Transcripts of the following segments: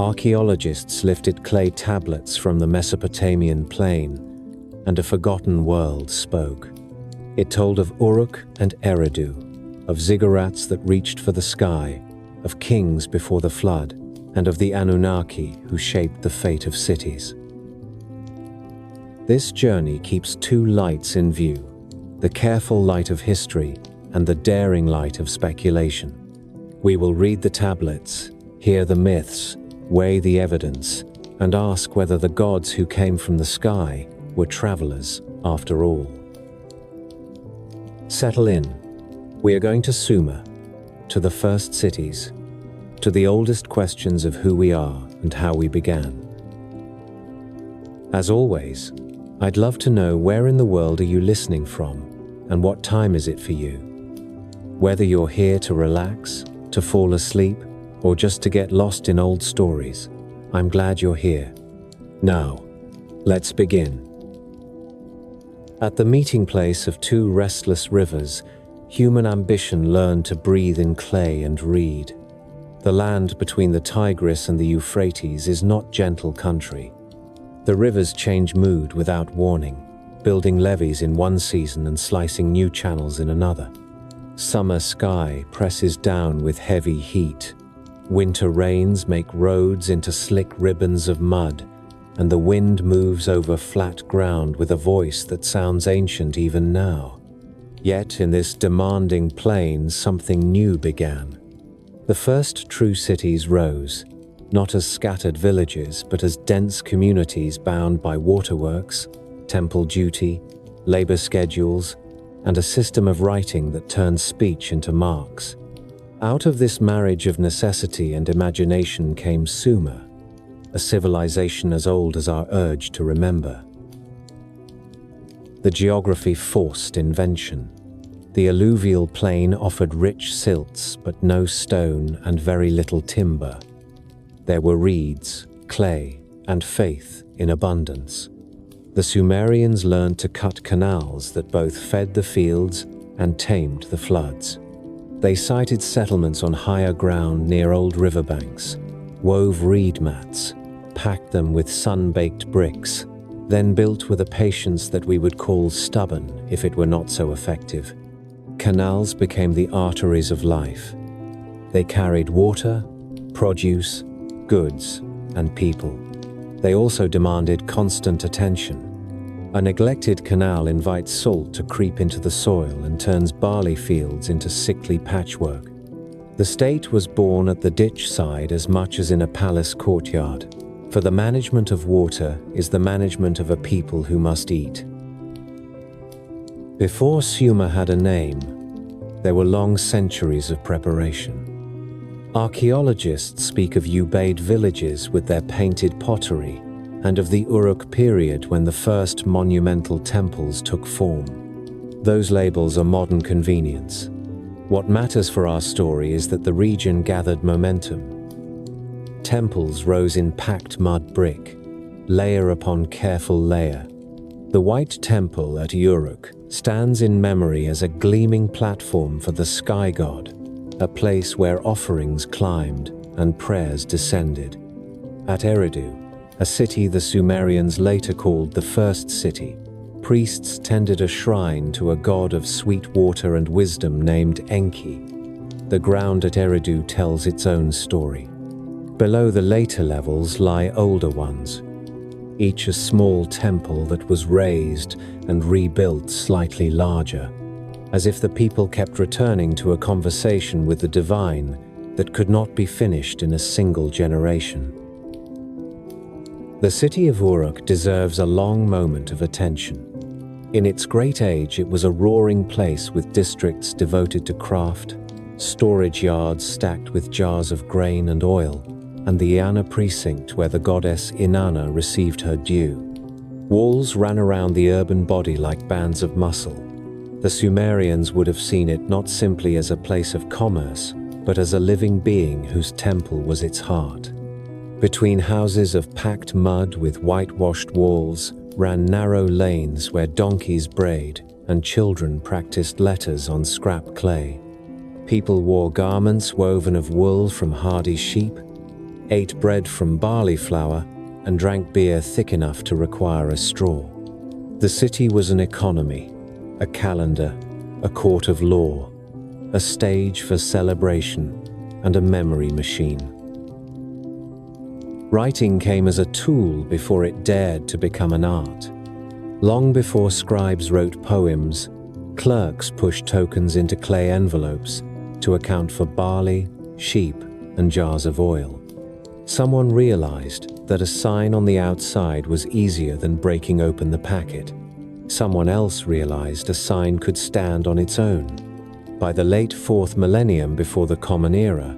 archaeologists lifted clay tablets from the Mesopotamian plain, and a forgotten world spoke. It told of Uruk and Eridu, of ziggurats that reached for the sky, of kings before the flood, and of the Anunnaki who shaped the fate of cities. This journey keeps two lights in view, the careful light of history and the daring light of speculation. We will read the tablets, hear the myths, weigh the evidence, and ask whether the gods who came from the sky were travelers after all. Settle in. We are going to Sumer, to the first cities, to the oldest questions of who we are and how we began. As always, I'd love to know where in the world are you listening from and what time is it for you? Whether you're here to relax, to fall asleep, or just to get lost in old stories, I'm glad you're here. Now, let's begin. At the meeting place of two restless rivers, human ambition learned to breathe in clay and reed. The land between the Tigris and the Euphrates is not gentle country. The rivers change mood without warning, building levees in one season and slicing new channels in another. Summer sky presses down with heavy heat. Winter rains make roads into slick ribbons of mud, and the wind moves over flat ground with a voice that sounds ancient even now. Yet in this demanding plain, something new began. The first true cities rose, not as scattered villages, but as dense communities bound by waterworks, temple duty, labor schedules, and a system of writing that turned speech into marks. Out of this marriage of necessity and imagination came Sumer, a civilization as old as our urge to remember. The geography forced invention. The alluvial plain offered rich silts, but no stone and very little timber. There were reeds, clay, and faith in abundance. The Sumerians learned to cut canals that both fed the fields and tamed the floods. They sited settlements on higher ground near old riverbanks, wove reed mats, packed them with sun-baked bricks, then built with a patience that we would call stubborn if it were not so effective. Canals became the arteries of life. They carried water, produce, goods, and people. They also demanded constant attention. A neglected canal invites salt to creep into the soil and turns barley fields into sickly patchwork. The state was born at the ditch side as much as in a palace courtyard, for the management of water is the management of a people who must eat. Before Sumer had a name, there were long centuries of preparation. Archaeologists speak of Ubaid villages with their painted pottery, and of the Uruk period when the first monumental temples took form. Those labels are modern convenience. What matters for our story is that the region gathered momentum. Temples rose in packed mud brick, layer upon careful layer. The White Temple at Uruk stands in memory as a gleaming platform for the sky god, a place where offerings climbed and prayers descended. At Eridu, a city the Sumerians later called the First City, priests tended a shrine to a god of sweet water and wisdom named Enki. The ground at Eridu tells its own story. Below the later levels lie older ones, each a small temple that was razed and rebuilt slightly larger, as if the people kept returning to a conversation with the divine that could not be finished in a single generation. The city of Uruk deserves a long moment of attention. In its great age, it was a roaring place with districts devoted to craft, storage yards stacked with jars of grain and oil, and the Inanna precinct where the goddess Inanna received her due. Walls ran around the urban body like bands of muscle. The Sumerians would have seen it not simply as a place of commerce, but as a living being whose temple was its heart. Between houses of packed mud with whitewashed walls ran narrow lanes where donkeys brayed and children practiced letters on scrap clay. People wore garments woven of wool from hardy sheep, ate bread from barley flour, and drank beer thick enough to require a straw. The city was an economy, a calendar, a court of law, a stage for celebration, and a memory machine. Writing came as a tool before it dared to become an art. Long before scribes wrote poems, clerks pushed tokens into clay envelopes to account for barley, sheep, and jars of oil. Someone realized that a sign on the outside was easier than breaking open the packet. Someone else realized a sign could stand on its own. By the late 4th millennium before the Common Era,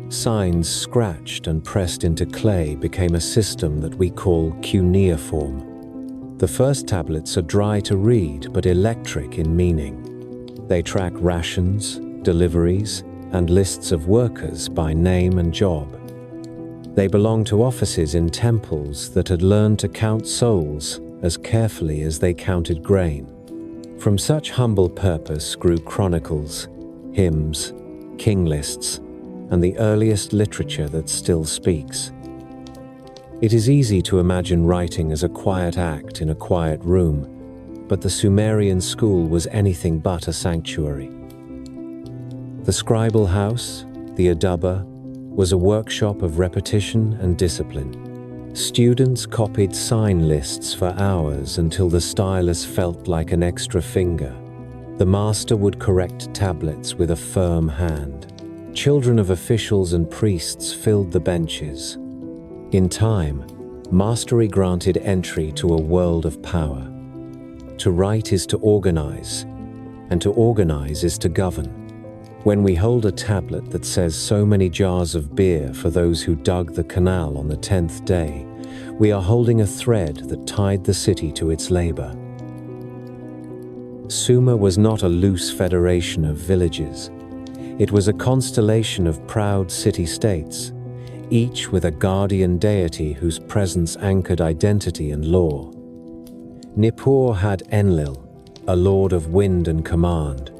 signs scratched and pressed into clay became a system that we call cuneiform. The first tablets are dry to read but electric in meaning. They track rations, deliveries, and lists of workers by name and job. They belong to offices in temples that had learned to count souls as carefully as they counted grain. From such humble purpose grew chronicles, hymns, king lists, and the earliest literature that still speaks. It is easy to imagine writing as a quiet act in a quiet room, but the Sumerian school was anything but a sanctuary. The scribal house, the Adaba, was a workshop of repetition and discipline. Students copied sign lists for hours until the stylus felt like an extra finger. The master would correct tablets with a firm hand. Children of officials and priests filled the benches. In time, mastery granted entry to a world of power. To write is to organize, and to organize is to govern. When we hold a tablet that says so many jars of beer for those who dug the canal on the 10th day, we are holding a thread that tied the city to its labor. Sumer was not a loose federation of villages. It was a constellation of proud city-states, each with a guardian deity whose presence anchored identity and law. Nippur had Enlil, a lord of wind and command.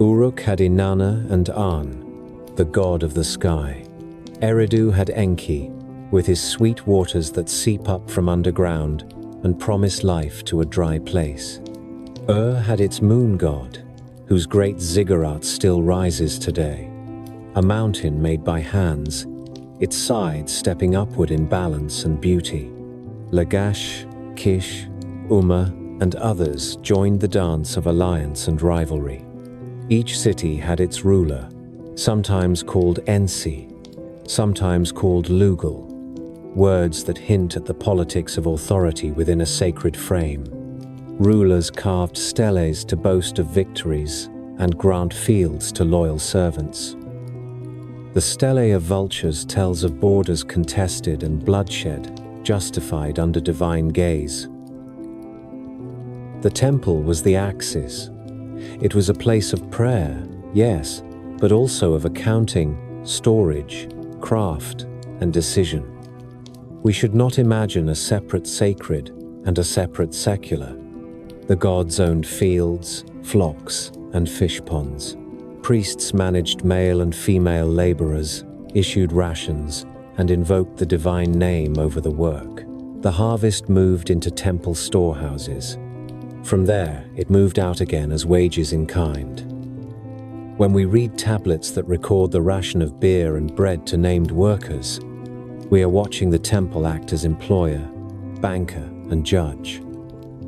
Uruk had Inanna and An, the god of the sky. Eridu had Enki, with his sweet waters that seep up from underground and promise life to a dry place. Had its moon god, whose great ziggurat still rises today, a mountain made by hands, its sides stepping upward in balance and beauty. Lagash, Kish, Uma, and others joined the dance of alliance and rivalry. Each city had its ruler, sometimes called Ensi, sometimes called Lugal, words that hint at the politics of authority within a sacred frame. Rulers carved steles to boast of victories and grant fields to loyal servants. The stele of vultures tells of borders contested and bloodshed justified under divine gaze. The temple was the axis. It was a place of prayer, yes, but also of accounting, storage, craft, and decision. We should not imagine a separate sacred and a separate secular. The gods owned fields, flocks, and fish ponds. Priests managed male and female laborers, issued rations, and invoked the divine name over the work. The harvest moved into temple storehouses. From there, it moved out again as wages in kind. When we read tablets that record the ration of beer and bread to named workers, we are watching the temple act as employer, banker, and judge.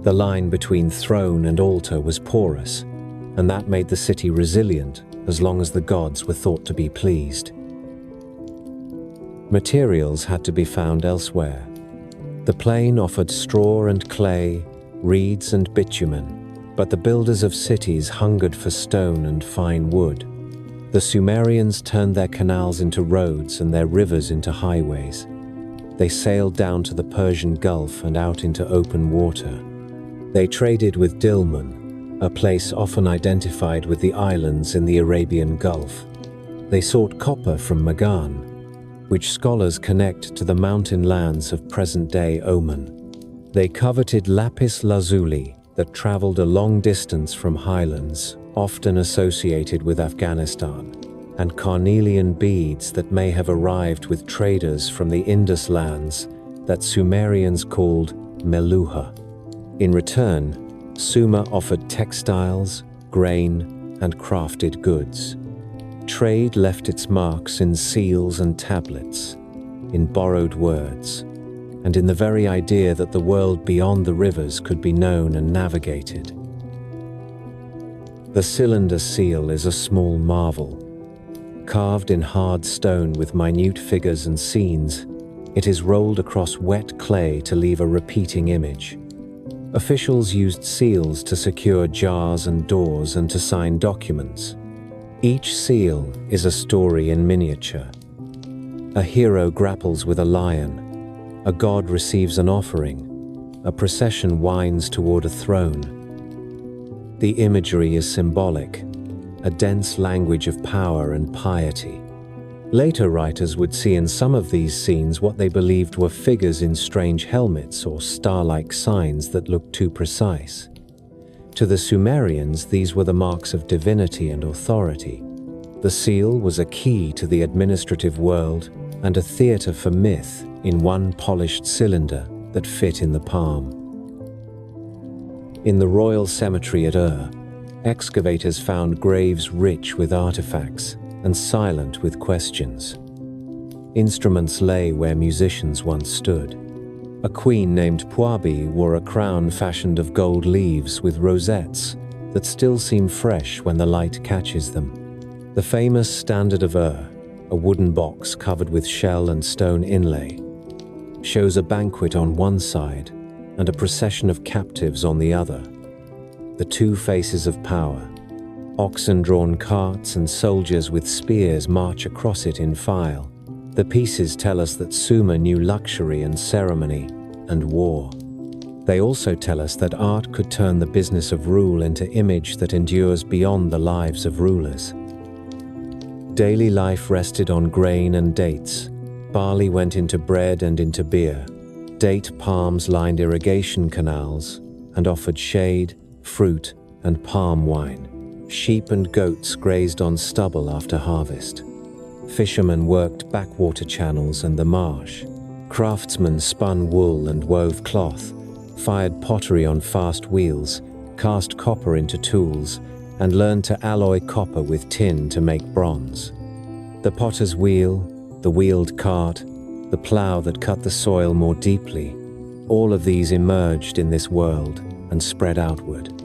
The line between throne and altar was porous, and that made the city resilient as long as the gods were thought to be pleased. Materials had to be found elsewhere. The plain offered straw and clay, reeds and bitumen, but the builders of cities hungered for stone and fine wood. The Sumerians turned their canals into roads and their rivers into highways. They sailed down to the Persian Gulf and out into open water. They traded with Dilmun, a place often identified with the islands in the Arabian Gulf. They sought copper from Magan, which scholars connect to the mountain lands of present-day Oman. They coveted lapis lazuli that traveled a long distance from highlands, often associated with Afghanistan. and carnelian beads that may have arrived with traders from the Indus lands that Sumerians called Meluha. In return, Sumer offered textiles, grain, and crafted goods. Trade left its marks in seals and tablets, in borrowed words, and in the very idea that the world beyond the rivers could be known and navigated. The cylinder seal is a small marvel. Carved in hard stone with minute figures and scenes, it is rolled across wet clay to leave a repeating image. Officials used seals to secure jars and doors and to sign documents. Each seal is a story in miniature. A hero grapples with a lion. A god receives an offering. A procession winds toward a throne. The imagery is symbolic, a dense language of power and piety. Later writers would see in some of these scenes what they believed were figures in strange helmets or star-like signs that looked too precise. To the Sumerians, these were the marks of divinity and authority. The seal was a key to the administrative world and a theater for myth in one polished cylinder that fit in the palm. In the royal cemetery at Ur, excavators found graves rich with artifacts and silent with questions. Instruments lay where musicians once stood. A queen named Puabi wore a crown fashioned of gold leaves with rosettes that still seem fresh when the light catches them. The famous Standard of Ur, a wooden box covered with shell and stone inlay, shows a banquet on one side and a procession of captives on the other. The two faces of power. Oxen-drawn carts and soldiers with spears march across it in file. The pieces tell us that Sumer knew luxury and ceremony and war. They also tell us that art could turn the business of rule into image that endures beyond the lives of rulers. Daily life rested on grain and dates. Barley went into bread and into beer. Date palms lined irrigation canals and offered shade, fruit, and palm wine. Sheep and goats grazed on stubble after harvest. Fishermen worked backwater channels and the marsh. Craftsmen spun wool and wove cloth, fired pottery on fast wheels, cast copper into tools, and learned to alloy copper with tin to make bronze. The potter's wheel, the wheeled cart, the plough that cut the soil more deeply, all of these emerged in this world and spread outward.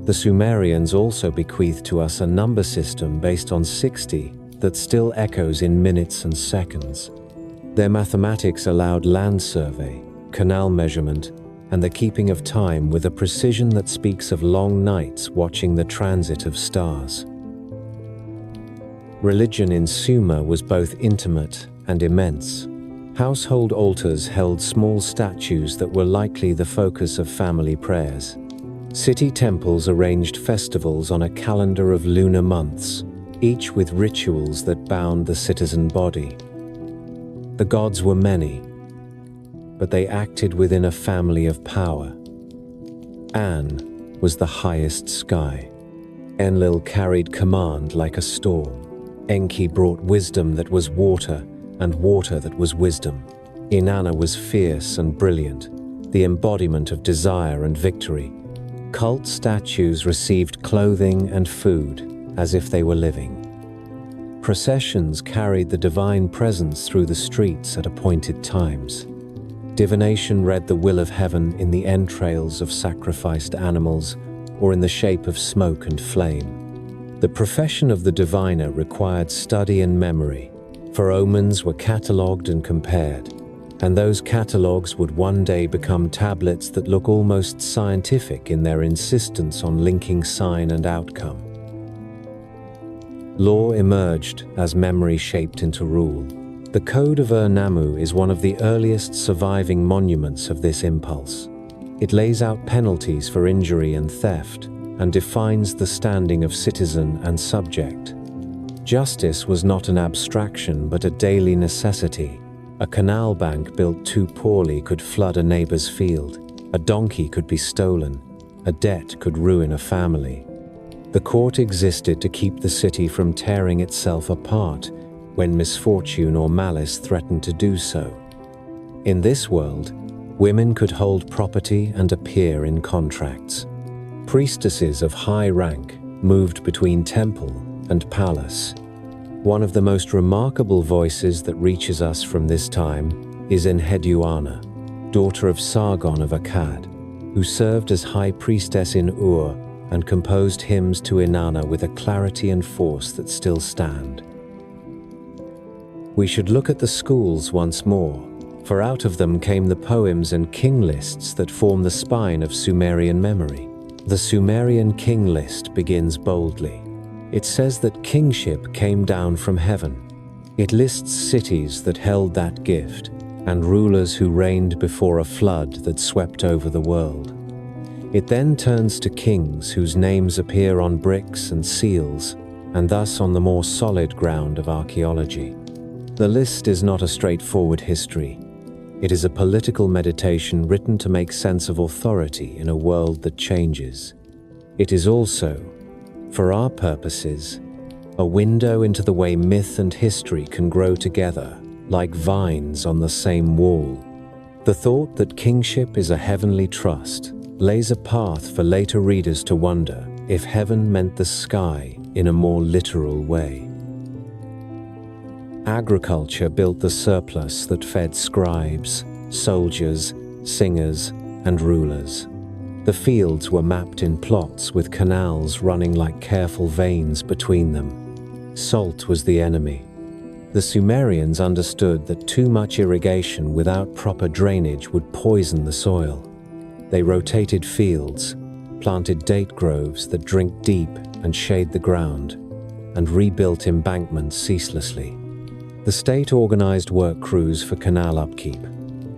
The Sumerians also bequeathed to us a number system based on 60 that still echoes in minutes and seconds. Their mathematics allowed land survey, canal measurement, and the keeping of time with a precision that speaks of long nights watching the transit of stars. Religion in Sumer was both intimate and immense. Household altars held small statues that were likely the focus of family prayers. City temples arranged festivals on a calendar of lunar months, each with rituals that bound the citizen body. The gods were many, but they acted within a family of power. An was the highest sky. Enlil carried command like a storm. Enki brought wisdom that was water, and water that was wisdom. Inanna was fierce and brilliant, the embodiment of desire and victory. Cult statues received clothing and food as if they were living. Processions carried the divine presence through the streets at appointed times. Divination read the will of heaven in the entrails of sacrificed animals or in the shape of smoke and flame. The profession of the diviner required study and memory, for omens were catalogued and compared, and those catalogues would one day become tablets that look almost scientific in their insistence on linking sign and outcome. Law emerged as memory shaped into rule. The Code of Ur-Nammu is one of the earliest surviving monuments of this impulse. It lays out penalties for injury and theft, and defines the standing of citizen and subject. Justice was not an abstraction but a daily necessity. A canal bank built too poorly could flood a neighbor's field. A donkey could be stolen. A debt could ruin a family. The court existed to keep the city from tearing itself apart when misfortune or malice threatened to do so. In this world, women could hold property and appear in contracts. Priestesses of high rank moved between temple and palace. One of the most remarkable voices that reaches us from this time is Enheduanna, daughter of Sargon of Akkad, who served as high priestess in Ur and composed hymns to Inanna with a clarity and force that still stand. We should look at the schools once more, for out of them came the poems and king lists that form the spine of Sumerian memory. The Sumerian king list begins boldly. It says that kingship came down from heaven. It lists cities that held that gift, and rulers who reigned before a flood that swept over the world. It then turns to kings whose names appear on bricks and seals, and thus on the more solid ground of archaeology. The list is not a straightforward history. It is a political meditation written to make sense of authority in a world that changes. It is also, for our purposes, a window into the way myth and history can grow together, like vines on the same wall. The thought that kingship is a heavenly trust lays a path for later readers to wonder if heaven meant the sky in a more literal way. Agriculture built the surplus that fed scribes, soldiers, singers, and rulers. The fields were mapped in plots with canals running like careful veins between them. Salt was the enemy. The Sumerians understood that too much irrigation without proper drainage would poison the soil. They rotated fields, planted date groves that drink deep and shade the ground, and rebuilt embankments ceaselessly. The state organized work crews for canal upkeep.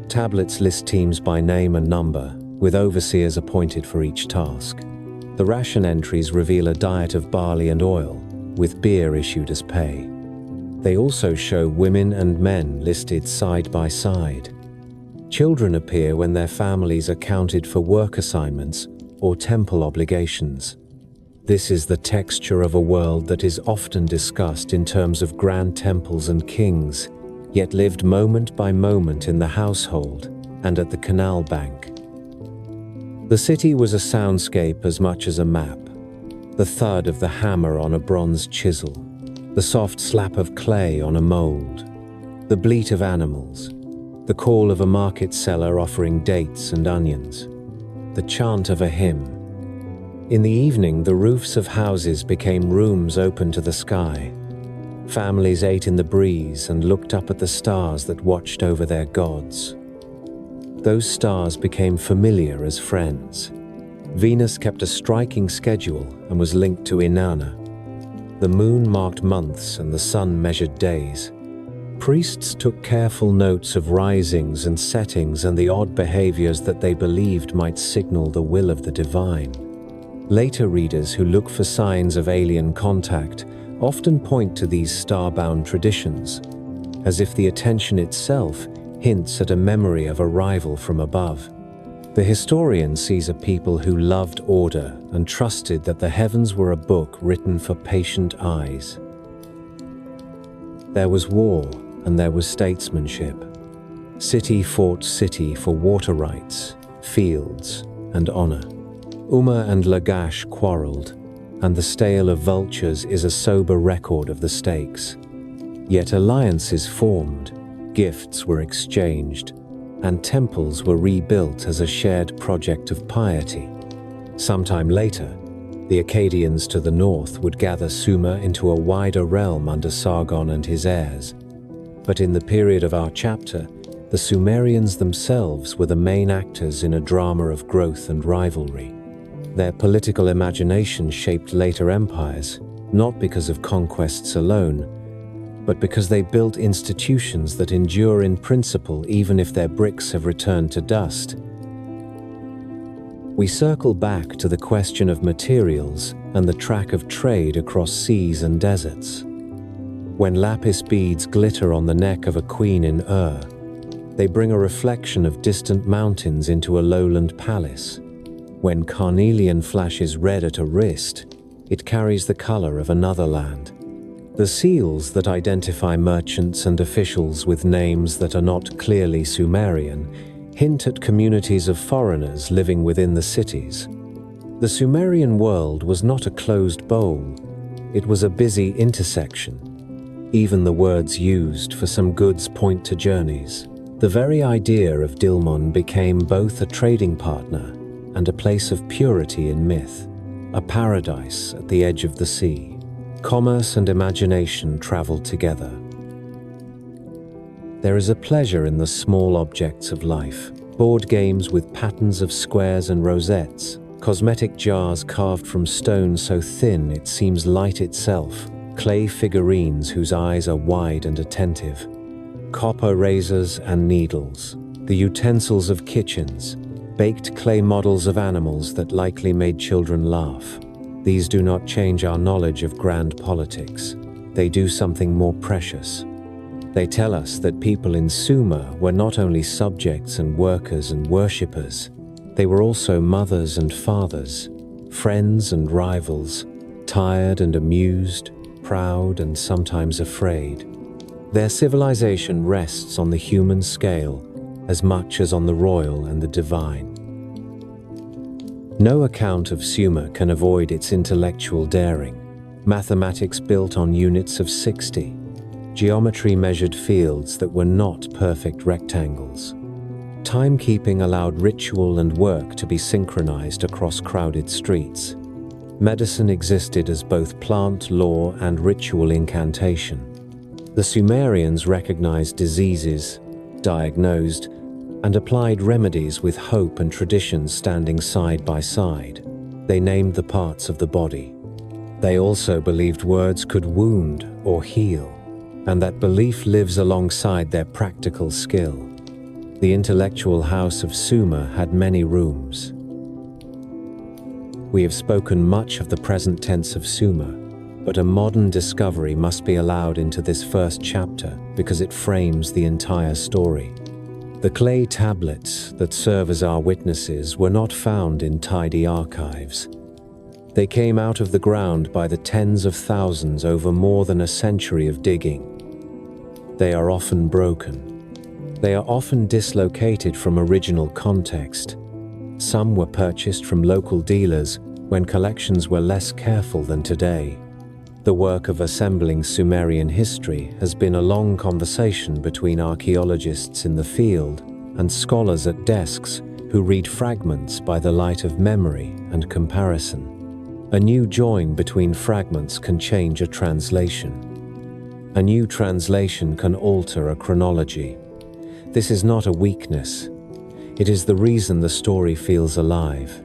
Tablets list teams by name and number, with overseers appointed for each task. The ration entries reveal a diet of barley and oil, with beer issued as pay. They also show women and men listed side by side. Children appear when their families are counted for work assignments or temple obligations. This is the texture of a world that is often discussed in terms of grand temples and kings, yet lived moment by moment in the household and at the canal bank. The city was a soundscape as much as a map. The thud of the hammer on a bronze chisel, the soft slap of clay on a mold, the bleat of animals, the call of a market seller offering dates and onions, the chant of a hymn. In the evening, the roofs of houses became rooms open to the sky. Families ate in the breeze and looked up at the stars that watched over their gods. Those stars became familiar as friends. Venus kept a striking schedule and was linked to Inanna. The moon marked months and the sun measured days. Priests took careful notes of risings and settings and the odd behaviors that they believed might signal the will of the divine. Later readers who look for signs of alien contact often point to these star-bound traditions, as if the attention itself hints at a memory of arrival from above. The historian sees a people who loved order and trusted that the heavens were a book written for patient eyes. There was war and there was statesmanship. City fought city for water rights, fields, and honor. Umma and Lagash quarreled, and the Stele of Vultures is a sober record of the stakes. Yet alliances formed, gifts were exchanged, and temples were rebuilt as a shared project of piety. Sometime later, the Akkadians to the north would gather Sumer into a wider realm under Sargon and his heirs. But in the period of our chapter, the Sumerians themselves were the main actors in a drama of growth and rivalry. Their political imagination shaped later empires, not because of conquests alone, but because they built institutions that endure in principle even if their bricks have returned to dust. We circle back to the question of materials and the track of trade across seas and deserts. When lapis beads glitter on the neck of a queen in Ur, they bring a reflection of distant mountains into a lowland palace. When carnelian flashes red at a wrist, it carries the color of another land. The seals that identify merchants and officials with names that are not clearly Sumerian hint at communities of foreigners living within the cities. The Sumerian world was not a closed bowl. It was a busy intersection. Even the words used for some goods point to journeys. The very idea of Dilmun became both a trading partner and a place of purity in myth, a paradise at the edge of the sea. Commerce and imagination traveled together. There is a pleasure in the small objects of life. Board games with patterns of squares and rosettes, cosmetic jars carved from stone so thin it seems light itself, clay figurines whose eyes are wide and attentive, copper razors and needles, the utensils of kitchens, baked clay models of animals that likely made children laugh. These do not change our knowledge of grand politics. They do something more precious. They tell us that people in Sumer were not only subjects and workers and worshippers, they were also mothers and fathers, friends and rivals, tired and amused, proud and sometimes afraid. Their civilization rests on the human scale as much as on the royal and the divine. No account of Sumer can avoid its intellectual daring. Mathematics built on units of 60. Geometry measured fields that were not perfect rectangles. Timekeeping allowed ritual and work to be synchronized across crowded streets. Medicine existed as both plant law and ritual incantation. The Sumerians recognized diseases, diagnosed, and applied remedies with hope and tradition standing side by side. They named the parts of the body. They also believed words could wound or heal, and that belief lives alongside their practical skill. The intellectual house of Sumer had many rooms. We have spoken much of the present tense of Sumer, but a modern discovery must be allowed into this first chapter because it frames the entire story. The clay tablets that serve as our witnesses were not found in tidy archives. They came out of the ground by the tens of thousands over more than a century of digging. They are often broken. They are often dislocated from original context. Some were purchased from local dealers when collections were less careful than today. The work of assembling Sumerian history has been a long conversation between archaeologists in the field and scholars at desks who read fragments by the light of memory and comparison. A new join between fragments can change a translation. A new translation can alter a chronology. This is not a weakness. It is the reason the story feels alive.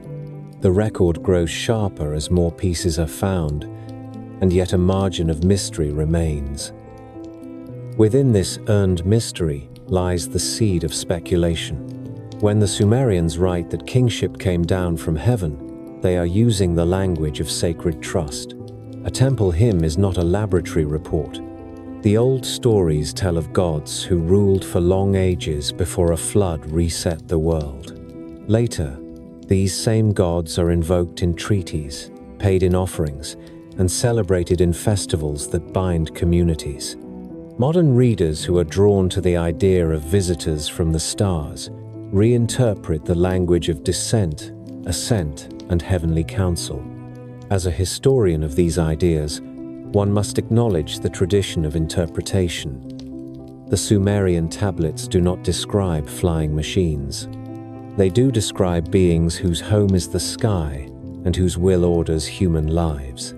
The record grows sharper as more pieces are found, and yet a margin of mystery remains. Within this earned mystery lies the seed of speculation. When the Sumerians write that kingship came down from heaven, they are using the language of sacred trust. A temple hymn is not a laboratory report. The old stories tell of gods who ruled for long ages before a flood reset the world. Later, these same gods are invoked in treaties, paid in offerings, and celebrated in festivals that bind communities. Modern readers who are drawn to the idea of visitors from the stars reinterpret the language of descent, ascent, and heavenly council. As a historian of these ideas, one must acknowledge the tradition of interpretation. The Sumerian tablets do not describe flying machines. They do describe beings whose home is the sky and whose will orders human lives.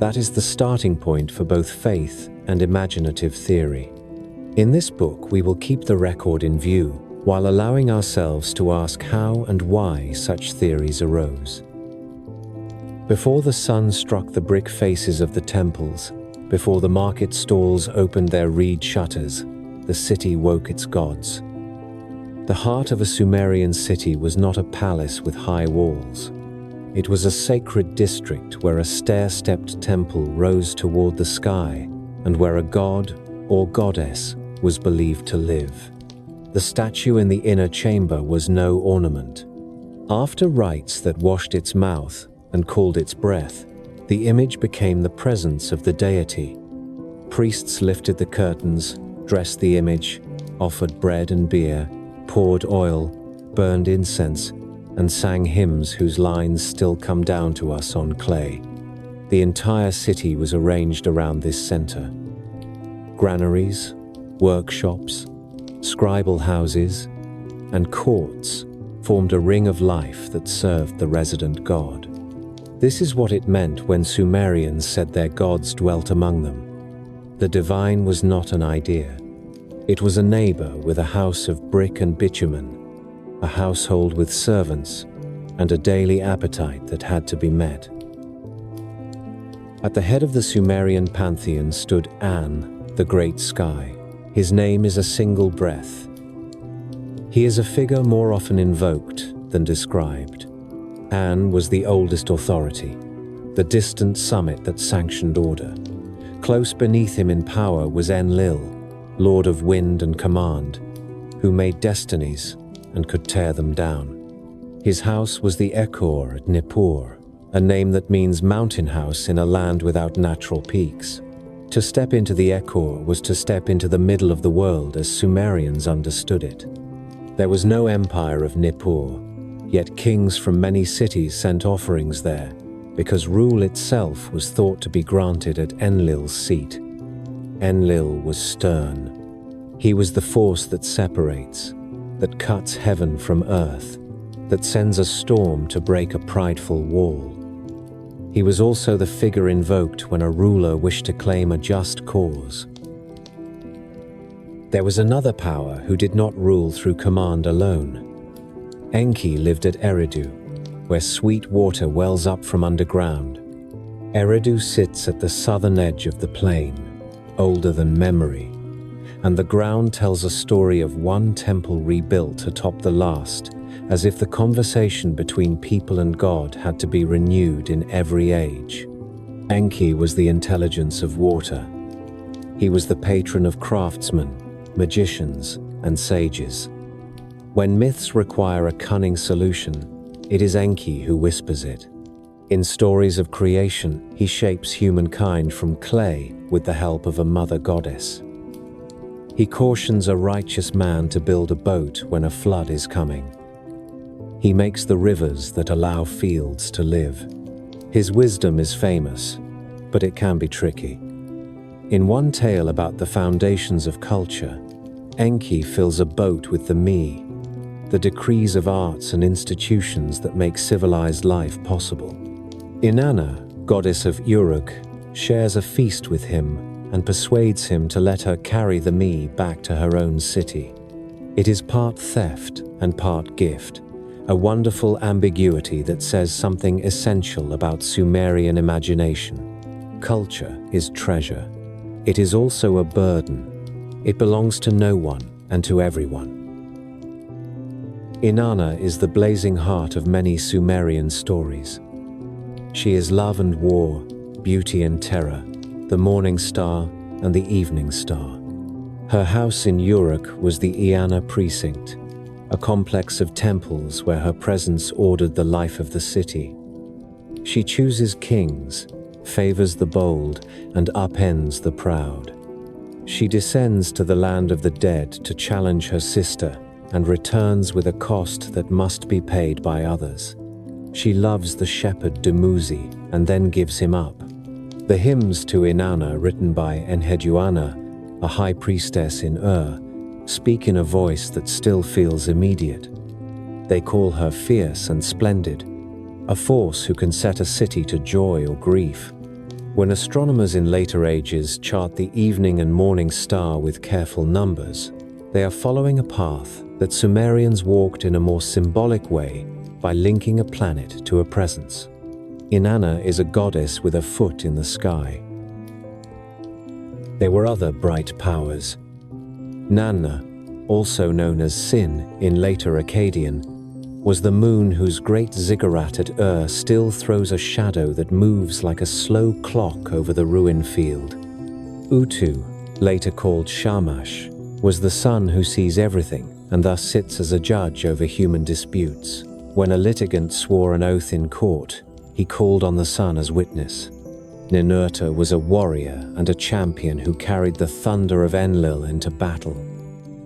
That is the starting point for both faith and imaginative theory. In this book, we will keep the record in view while allowing ourselves to ask how and why such theories arose. Before the sun struck the brick faces of the temples, before the market stalls opened their reed shutters, the city woke its gods. The heart of a Sumerian city was not a palace with high walls. It was a sacred district where a stair-stepped temple rose toward the sky and where a god or goddess was believed to live. The statue in the inner chamber was no ornament. After rites that washed its mouth and cooled its breath, The image became the presence of the deity. Priests lifted the curtains, dressed the image, offered bread and beer, poured oil, burned incense, and sang hymns whose lines still come down to us on clay. The entire city was arranged around this center. Granaries, workshops, scribal houses, and courts formed a ring of life that served the resident god. This is what it meant when Sumerians said their gods dwelt among them. The divine was not an idea. It was a neighbor with a house of brick and bitumen, a household with servants, and a daily appetite that had to be met. At the head of the Sumerian pantheon stood An, the great sky. His name is a single breath. He is a figure more often invoked than described. An was the oldest authority, the distant summit that sanctioned order. Close beneath him in power was Enlil, lord of wind and command, who made destinies and could tear them down. His house was the Ekor at Nippur, a name that means mountain house in a land without natural peaks. To step into the Ekor was to step into the middle of the world as Sumerians understood it. There was no empire of Nippur, yet kings from many cities sent offerings there, because rule itself was thought to be granted at Enlil's seat. Enlil was stern. He was the force that separates, that cuts heaven from earth, that sends a storm to break a prideful wall. He was also the figure invoked when a ruler wished to claim a just cause. There was another power who did not rule through command alone. Enki lived at Eridu, where sweet water wells up from underground. Eridu sits at the southern edge of the plain, older than memory, and the ground tells a story of one temple rebuilt atop the last, as if the conversation between people and God had to be renewed in every age. Enki was the intelligence of water. He was the patron of craftsmen, magicians, and sages. When myths require a cunning solution, it is Enki who whispers it. In stories of creation, he shapes humankind from clay with the help of a mother goddess. He cautions a righteous man to build a boat when a flood is coming. He makes the rivers that allow fields to live. His wisdom is famous, but it can be tricky. In one tale about the foundations of culture, Enki fills a boat with the me, the decrees of arts and institutions that make civilized life possible. Inanna, goddess of Uruk, shares a feast with him and persuades him to let her carry the me back to her own city. It is part theft and part gift, a wonderful ambiguity that says something essential about Sumerian imagination. Culture is treasure. It is also a burden. It belongs to no one and to everyone. Inanna is the blazing heart of many Sumerian stories. She is love and war, beauty and terror, the morning star and the evening star. Her house in Uruk was the Eanna precinct, a complex of temples where her presence ordered the life of the city. She chooses kings, favors the bold, and upends the proud. She descends to the land of the dead to challenge her sister and returns with a cost that must be paid by others. She loves the shepherd Dumuzi and then gives him up. The hymns to Inanna, written by Enheduanna, a high priestess in speak in a voice that still feels immediate. They call her fierce and splendid, a force who can set a city to joy or grief. When astronomers in later ages chart the evening and morning star with careful numbers, they are following a path that Sumerians walked in a more symbolic way by linking a planet to a presence. Inanna is a goddess with a foot in the sky. There were other bright powers. Nanna, also known as Sin in later Akkadian, was the moon whose great ziggurat at still throws a shadow that moves like a slow clock over the ruin field. Utu, later called Shamash, was the sun who sees everything and thus sits as a judge over human disputes. When a litigant swore an oath in court, he called on the sun as witness. Ninurta was a warrior and a champion who carried the thunder of Enlil into battle.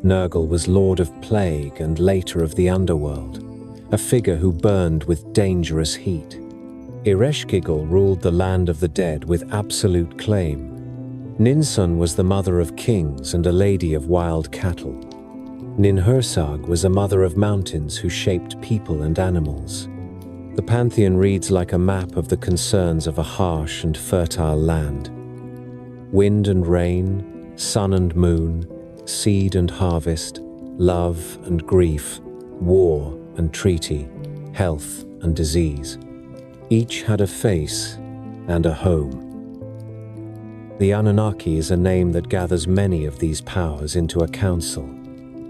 Nergal was lord of plague and later of the underworld, a figure who burned with dangerous heat. Ereshkigal ruled the land of the dead with absolute claim. Ninsun was the mother of kings and a lady of wild cattle. Ninhursag was a mother of mountains who shaped people and animals. The pantheon reads like a map of the concerns of a harsh and fertile land. Wind and rain, sun and moon, seed and harvest, love and grief, war and treaty, health and disease. Each had a face and a home. The Anunnaki is a name that gathers many of these powers into a council.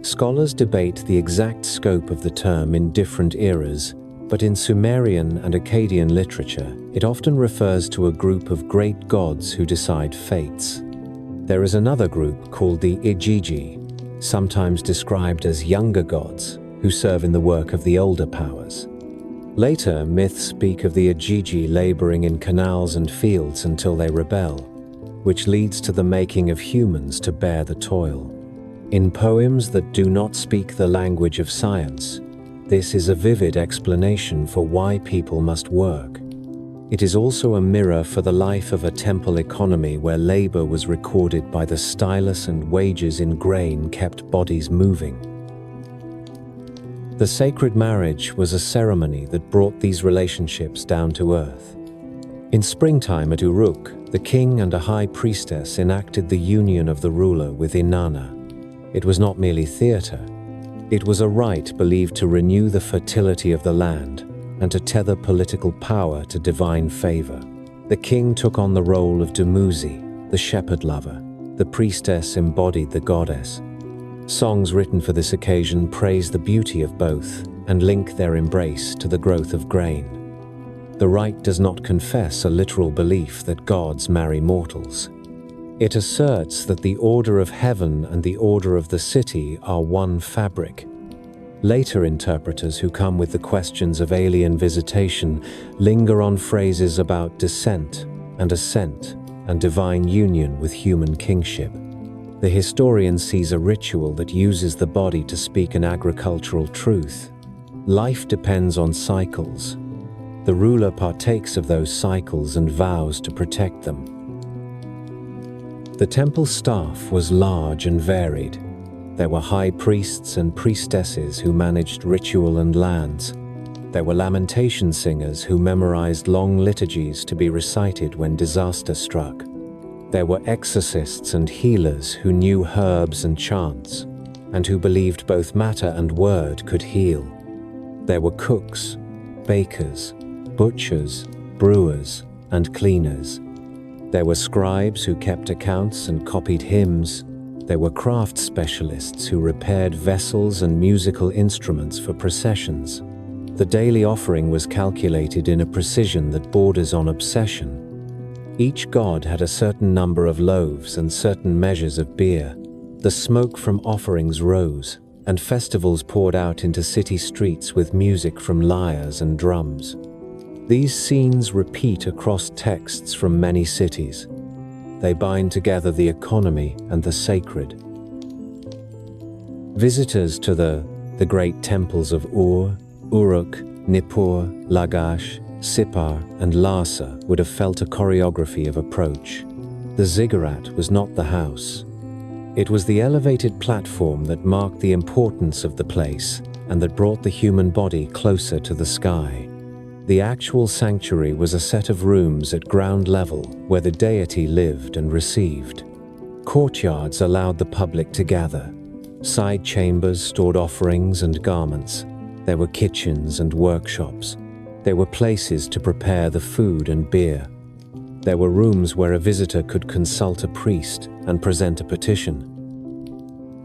Scholars debate the exact scope of the term in different eras, but in Sumerian and Akkadian literature, it often refers to a group of great gods who decide fates. There is another group called the Igigi, sometimes described as younger gods, who serve in the work of the older powers. Later, myths speak of the Igigi laboring in canals and fields until they rebel, which leads to the making of humans to bear the toil. In poems that do not speak the language of science, this is a vivid explanation for why people must work. It is also a mirror for the life of a temple economy where labor was recorded by the stylus and wages in grain kept bodies moving. The sacred marriage was a ceremony that brought these relationships down to earth. In springtime at Uruk, the king and a high priestess enacted the union of the ruler with Inanna. It was not merely theater. It was a rite believed to renew the fertility of the land and to tether political power to divine favor. The king took on the role of Dumuzi, the shepherd lover. The priestess embodied the goddess. Songs written for this occasion praise the beauty of both and link their embrace to the growth of grain. The rite does not confess a literal belief that gods marry mortals. It asserts that the order of heaven and the order of the city are one fabric. Later interpreters who come with the questions of alien visitation linger on phrases about descent and ascent and divine union with human kingship. The historian sees a ritual that uses the body to speak an agricultural truth. Life depends on cycles. The ruler partakes of those cycles and vows to protect them. The temple staff was large and varied. There were high priests and priestesses who managed ritual and lands. There were lamentation singers who memorized long liturgies to be recited when disaster struck. There were exorcists and healers who knew herbs and chants, and who believed both matter and word could heal. There were cooks, bakers, butchers, brewers, and cleaners. There were scribes who kept accounts and copied hymns. There were craft specialists who repaired vessels and musical instruments for processions. The daily offering was calculated in a precision that borders on obsession. Each god had a certain number of loaves and certain measures of beer. The smoke from offerings rose, and festivals poured out into city streets with music from lyres and drums. These scenes repeat across texts from many cities. They bind together the economy and the sacred. Visitors to the great temples of Ur, Uruk, Nippur, Lagash, Sippar, and Lhasa would have felt a choreography of approach. The ziggurat was not the house. It was the elevated platform that marked the importance of the place and that brought the human body closer to the sky. The actual sanctuary was a set of rooms at ground level where the deity lived and received. Courtyards allowed the public to gather. Side chambers stored offerings and garments. There were kitchens and workshops. There were places to prepare the food and beer. There were rooms where a visitor could consult a priest and present a petition.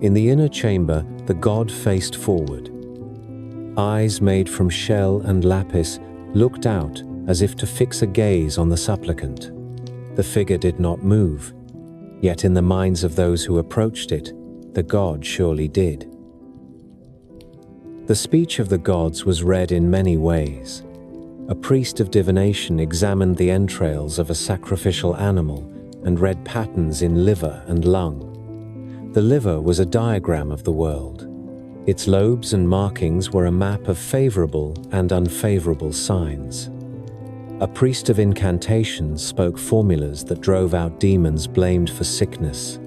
In the inner chamber, the god faced forward. Eyes made from shell and lapis looked out as if to fix a gaze on the supplicant. The figure did not move, yet in the minds of those who approached it, the god surely did. The speech of the gods was read in many ways. a priest of divination examined the entrails of a sacrificial animal and read patterns in liver and lung. The liver was a diagram of the world. Its lobes and markings were a map of favorable and unfavorable signs. A priest of incantations spoke formulas that drove out demons blamed for sickness.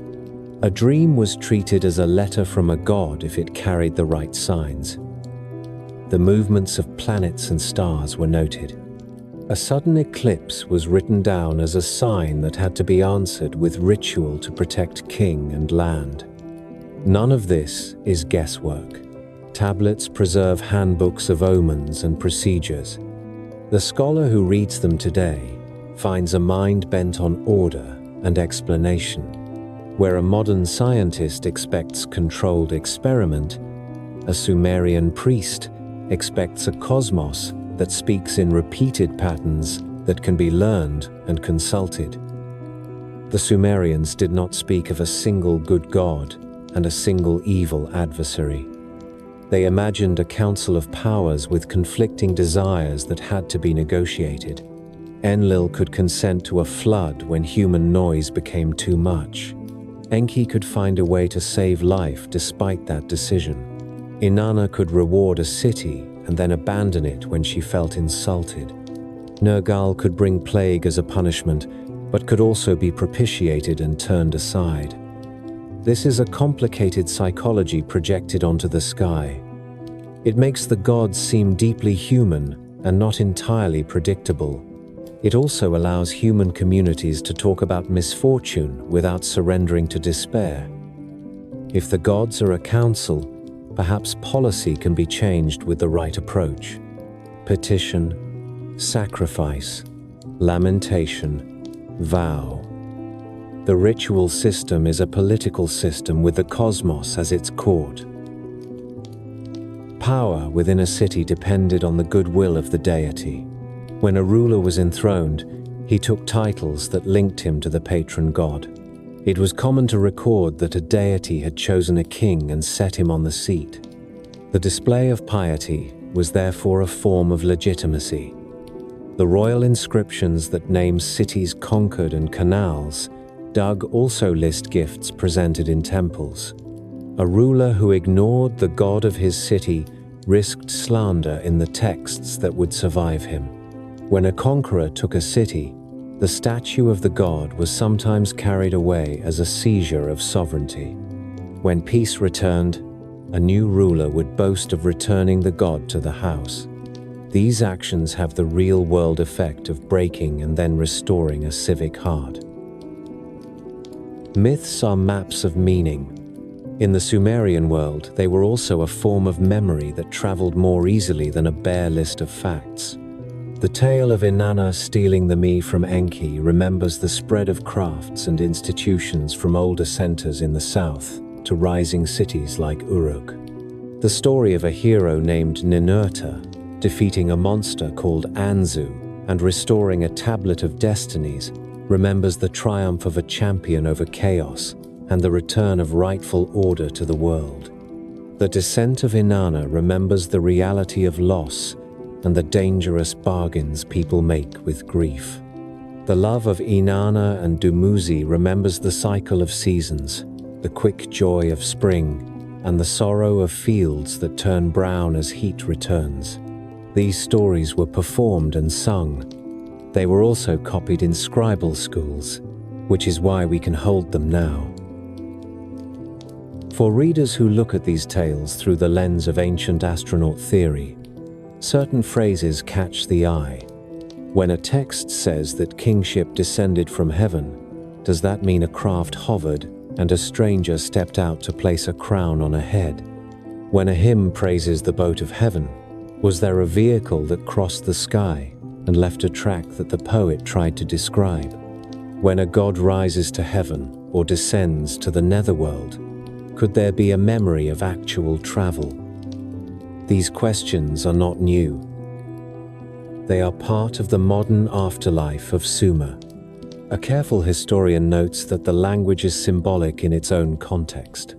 A dream was treated as a letter from a god if it carried the right signs. The movements of planets and stars were noted. A sudden eclipse was written down as a sign that had to be answered with ritual to protect king and land. None of this is guesswork. Tablets preserve handbooks of omens and procedures. The scholar who reads them today finds a mind bent on order and explanation. Where a modern scientist expects controlled experiment, a Sumerian priest expects a cosmos that speaks in repeated patterns that can be learned and consulted. The Sumerians did not speak of a single good god and a single evil adversary. They imagined a council of powers with conflicting desires that had to be negotiated. Enlil could consent to a flood when human noise became too much. Enki could find a way to save life despite that decision. Inanna could reward a city and then abandon it when she felt insulted. Nergal could bring plague as a punishment, but could also be propitiated and turned aside. This is a complicated psychology projected onto the sky. It makes the gods seem deeply human and not entirely predictable. It also allows human communities to talk about misfortune without surrendering to despair. If the gods are a council, perhaps policy can be changed with the right approach. Petition, sacrifice, lamentation, vow. The ritual system is a political system with the cosmos as its court. Power within a city depended on the goodwill of the deity. When a ruler was enthroned, he took titles that linked him to the patron god. It was common to record that a deity had chosen a king and set him on the seat. The display of piety was therefore a form of legitimacy. The royal inscriptions that name cities conquered and canals dug also list gifts presented in temples. A ruler who ignored the god of his city risked slander in the texts that would survive him. When a conqueror took a city, the statue of the god was sometimes carried away as a seizure of sovereignty. When peace returned, a new ruler would boast of returning the god to the house. These actions have the real-world effect of breaking and then restoring a civic heart. Myths are maps of meaning. In the Sumerian world, they were also a form of memory that traveled more easily than a bare list of facts. The tale of Inanna stealing the me from Enki remembers the spread of crafts and institutions from older centers in the south to rising cities like Uruk. The story of a hero named Ninurta defeating a monster called Anzu and restoring a tablet of destinies remembers the triumph of a champion over chaos and the return of rightful order to the world. The descent of Inanna remembers the reality of loss and the dangerous bargains people make with grief. The love of Inanna and Dumuzi remembers the cycle of seasons, the quick joy of spring, and the sorrow of fields that turn brown as heat returns. These stories were performed and sung. They were also copied in scribal schools, which is why we can hold them now. For readers who look at these tales through the lens of ancient astronaut theory, certain phrases catch the eye. When a text says that kingship descended from heaven, does that mean a craft hovered and a stranger stepped out to place a crown on a head? When a hymn praises the boat of heaven, was there a vehicle that crossed the sky and left a track that the poet tried to describe? When a god rises to heaven or descends to the netherworld, could there be a memory of actual travel? These questions are not new. They are part of the modern afterlife of Sumer. A careful historian notes that the language is symbolic in its own context.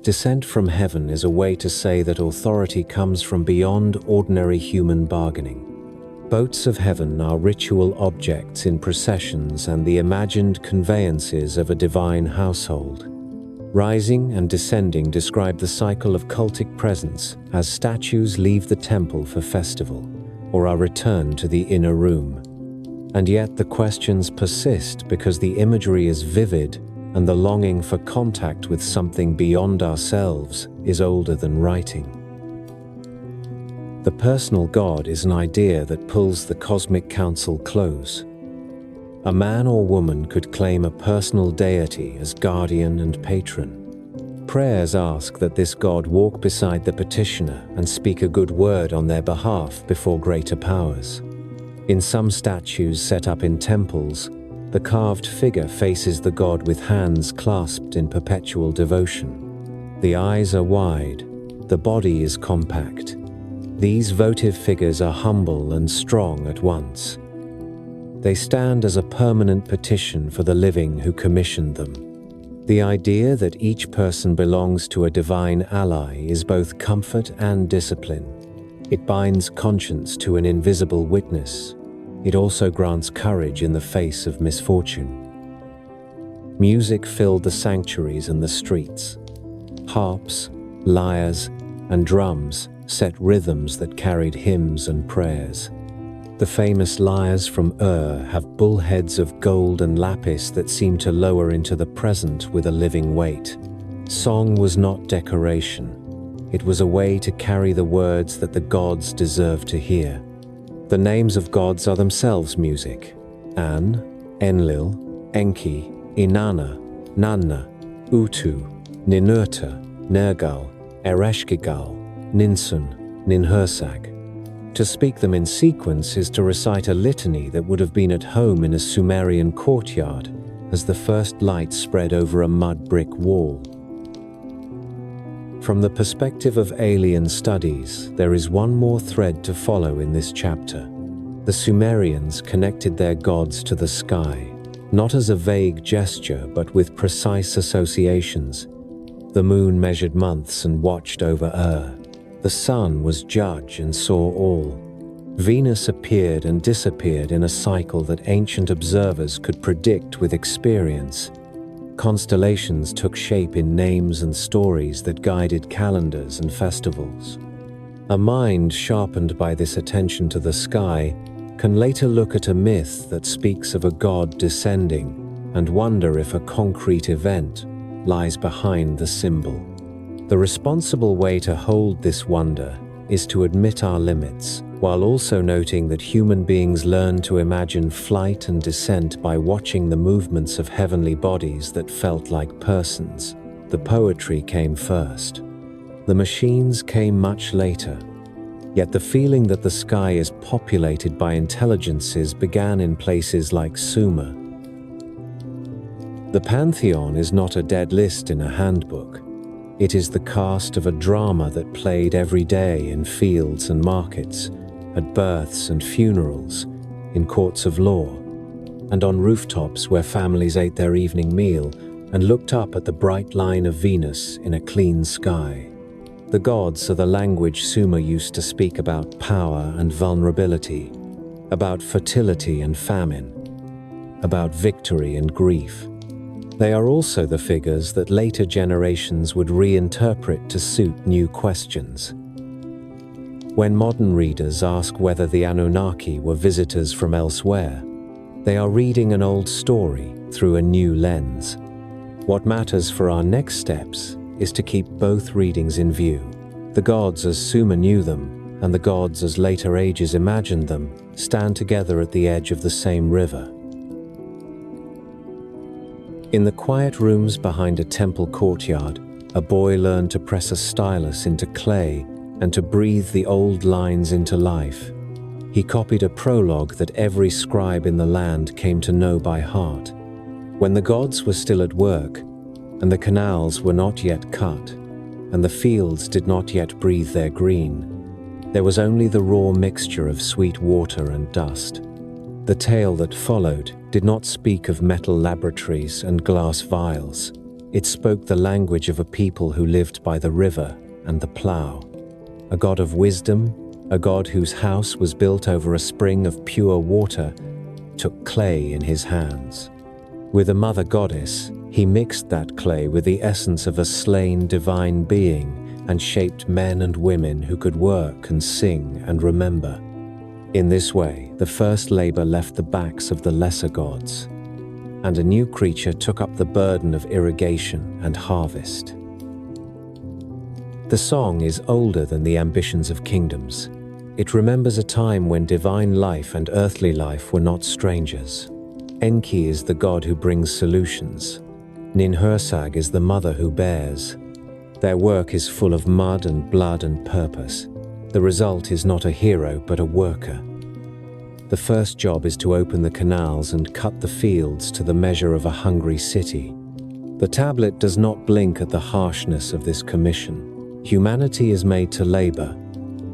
Descent from heaven is a way to say that authority comes from beyond ordinary human bargaining. Boats of heaven are ritual objects in processions and the imagined conveyances of a divine household. Rising and descending describe the cycle of cultic presence as statues leave the temple for festival or are returned to the inner room. And yet the questions persist because the imagery is vivid and the longing for contact with something beyond ourselves is older than writing. The personal God is an idea that pulls the cosmic council close. A man or woman could claim a personal deity as guardian and patron. Prayers ask that this God walk beside the petitioner and speak a good word on their behalf before greater powers. In some statues set up in temples, the carved figure faces the god with hands clasped in perpetual devotion. The eyes are wide, the body is compact. These votive figures are humble and strong at once. They stand as a permanent petition for the living who commissioned them. The idea that each person belongs to a divine ally is both comfort and discipline. It binds conscience to an invisible witness. It also grants courage in the face of misfortune. Music filled the sanctuaries and the streets. Harps, lyres, and drums set rhythms that carried hymns and prayers. The famous lyres from have bullheads of gold and lapis that seem to lower into the present with a living weight. Song was not decoration. It was a way to carry the words that the gods deserved to hear. The names of gods are themselves music. An, Enlil, Enki, Inanna, Nanna, Utu, Ninurta, Nergal, Ereshkigal, Ninsun, Ninhursag. To speak them in sequence is to recite a litany that would have been at home in a Sumerian courtyard as the first light spread over a mud brick wall. From the perspective of alien studies, there is one more thread to follow in this chapter. The Sumerians connected their gods to the sky, not as a vague gesture but with precise associations. The moon measured months and watched over The sun was judge and saw all. Venus appeared and disappeared in a cycle that ancient observers could predict with experience. Constellations took shape in names and stories that guided calendars and festivals. A mind sharpened by this attention to the sky can later look at a myth that speaks of a god descending and wonder if a concrete event lies behind the symbol. The responsible way to hold this wonder is to admit our limits, while also noting that human beings learn to imagine flight and descent by watching the movements of heavenly bodies that felt like persons. The poetry came first. The machines came much later. Yet the feeling that the sky is populated by intelligences began in places like Sumer. The pantheon is not a dead list in a handbook. It is the cast of a drama that played every day in fields and markets, at births and funerals, in courts of law, and on rooftops where families ate their evening meal and looked up at the bright line of Venus in a clean sky. The gods are the language Sumer used to speak about power and vulnerability, about fertility and famine, about victory and grief. They are also the figures that later generations would reinterpret to suit new questions. When modern readers ask whether the Anunnaki were visitors from elsewhere, they are reading an old story through a new lens. What matters for our next steps is to keep both readings in view. The gods as Sumer knew them, and the gods as later ages imagined them, stand together at the edge of the same river. In the quiet rooms behind a temple courtyard, a boy learned to press a stylus into clay and to breathe the old lines into life. He copied a prologue that every scribe in the land came to know by heart. When the gods were still at work, and the canals were not yet cut, and the fields did not yet breathe their green, there was only the raw mixture of sweet water and dust. The tale that followed did not speak of metal laboratories and glass vials. It spoke the language of a people who lived by the river and the plough. A god of wisdom, a god whose house was built over a spring of pure water, took clay in his hands. With a mother goddess, he mixed that clay with the essence of a slain divine being and shaped men and women who could work and sing and remember. In this way, the first labor left the backs of the lesser gods, and a new creature took up the burden of irrigation and harvest. The song is older than the ambitions of kingdoms. It remembers a time when divine life and earthly life were not strangers. Enki is the god who brings solutions. Ninhursag is the mother who bears. Their work is full of mud and blood and purpose. The result is not a hero, but a worker. The first job is to open the canals and cut the fields to the measure of a hungry city. The tablet does not blink at the harshness of this commission. Humanity is made to labor,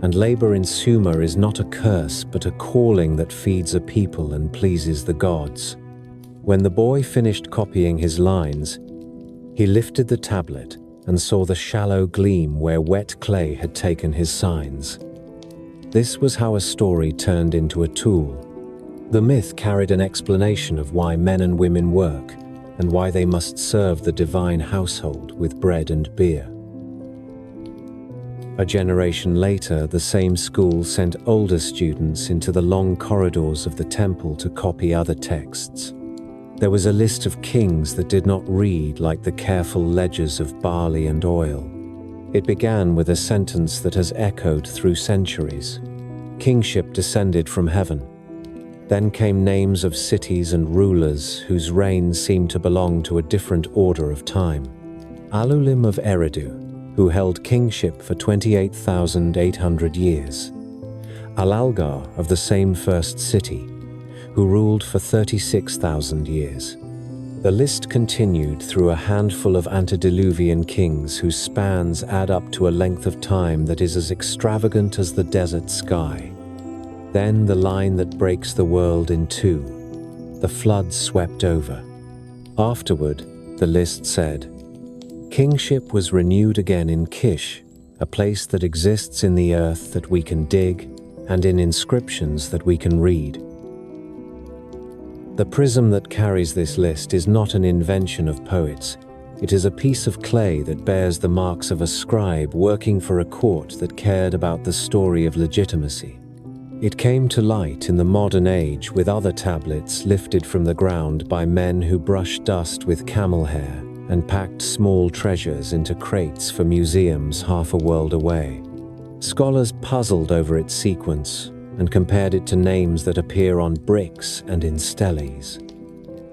and labor in Sumer is not a curse, but a calling that feeds a people and pleases the gods. When the boy finished copying his lines, he lifted the tablet and saw the shallow gleam where wet clay had taken his signs. This was how a story turned into a tool. The myth carried an explanation of why men and women work and why they must serve the divine household with bread and beer. A generation later, the same school sent older students into the long corridors of the temple to copy other texts. There was a list of kings that did not read like the careful ledgers of barley and oil. It began with a sentence that has echoed through centuries. Kingship descended from heaven. Then came names of cities and rulers whose reigns seemed to belong to a different order of time. Alulim of Eridu, who held kingship for 28,800 years. Alalgar of the same first city, who ruled for 36,000 years. The list continued through a handful of antediluvian kings whose spans add up to a length of time that is as extravagant as the desert sky. Then the line that breaks the world in two. The flood swept over. Afterward, the list said, kingship was renewed again in Kish, a place that exists in the earth that we can dig, and in inscriptions that we can read. The prism that carries this list is not an invention of poets. It is a piece of clay that bears the marks of a scribe working for a court that cared about the story of legitimacy. It came to light in the modern age with other tablets lifted from the ground by men who brushed dust with camel hair and packed small treasures into crates for museums half a world away. Scholars puzzled over its sequence and compared it to names that appear on bricks and in steles.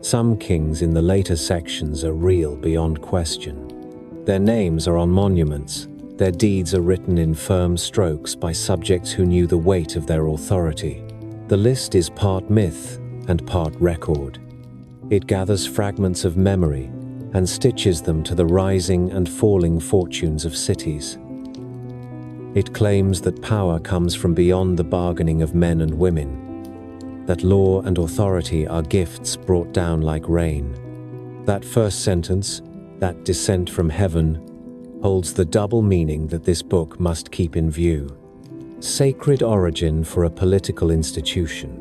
Some kings in the later sections are real beyond question. Their names are on monuments. Their deeds are written in firm strokes by subjects who knew the weight of their authority. The list is part myth and part record. It gathers fragments of memory and stitches them to the rising and falling fortunes of cities. It claims that power comes from beyond the bargaining of men and women, that law and authority are gifts brought down like rain. That first sentence, that descent from heaven, holds the double meaning that this book must keep in view. Sacred origin for a political institution,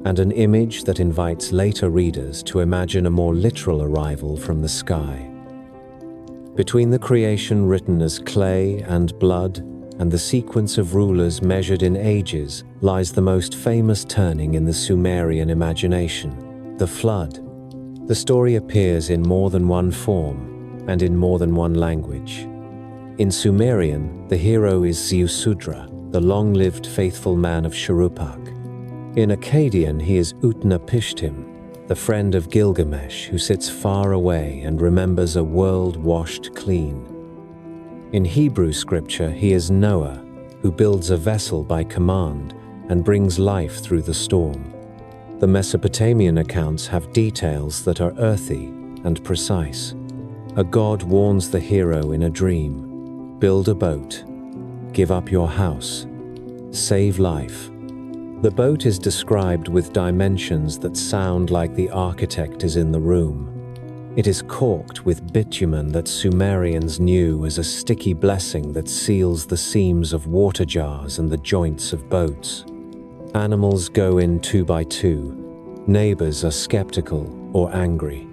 and an image that invites later readers to imagine a more literal arrival from the sky. Between the creation written as clay and blood, and the sequence of rulers measured in ages, lies the most famous turning in the Sumerian imagination, the flood. The story appears in more than one form and in more than one language. In Sumerian, the hero is Ziusudra, the long-lived faithful man of Shuruppak. In Akkadian, he is Utnapishtim, the friend of Gilgamesh who sits far away and remembers a world washed clean. In Hebrew scripture, he is Noah, who builds a vessel by command and brings life through the storm. The Mesopotamian accounts have details that are earthy and precise. A god warns the hero in a dream: build a boat, give up your house, save life. The boat is described with dimensions that sound like the architect is in the room. It is corked with bitumen that Sumerians knew as a sticky blessing that seals the seams of water jars and the joints of boats. Animals go in 2 by 2. Neighbors are skeptical or angry.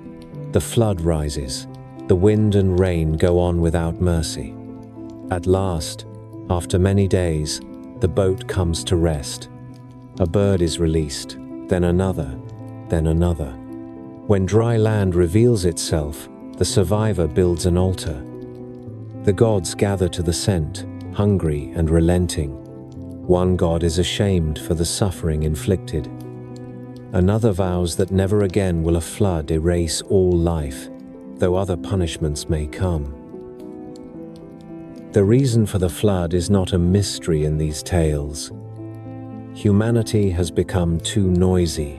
The flood rises. The wind and rain go on without mercy. At last, after many days, the boat comes to rest. A bird is released, then another, then another. When dry land reveals itself, the survivor builds an altar. The gods gather to the scent, hungry and relenting. One god is ashamed for the suffering inflicted. Another vows that never again will a flood erase all life, though other punishments may come. The reason for the flood is not a mystery in these tales. Humanity has become too noisy.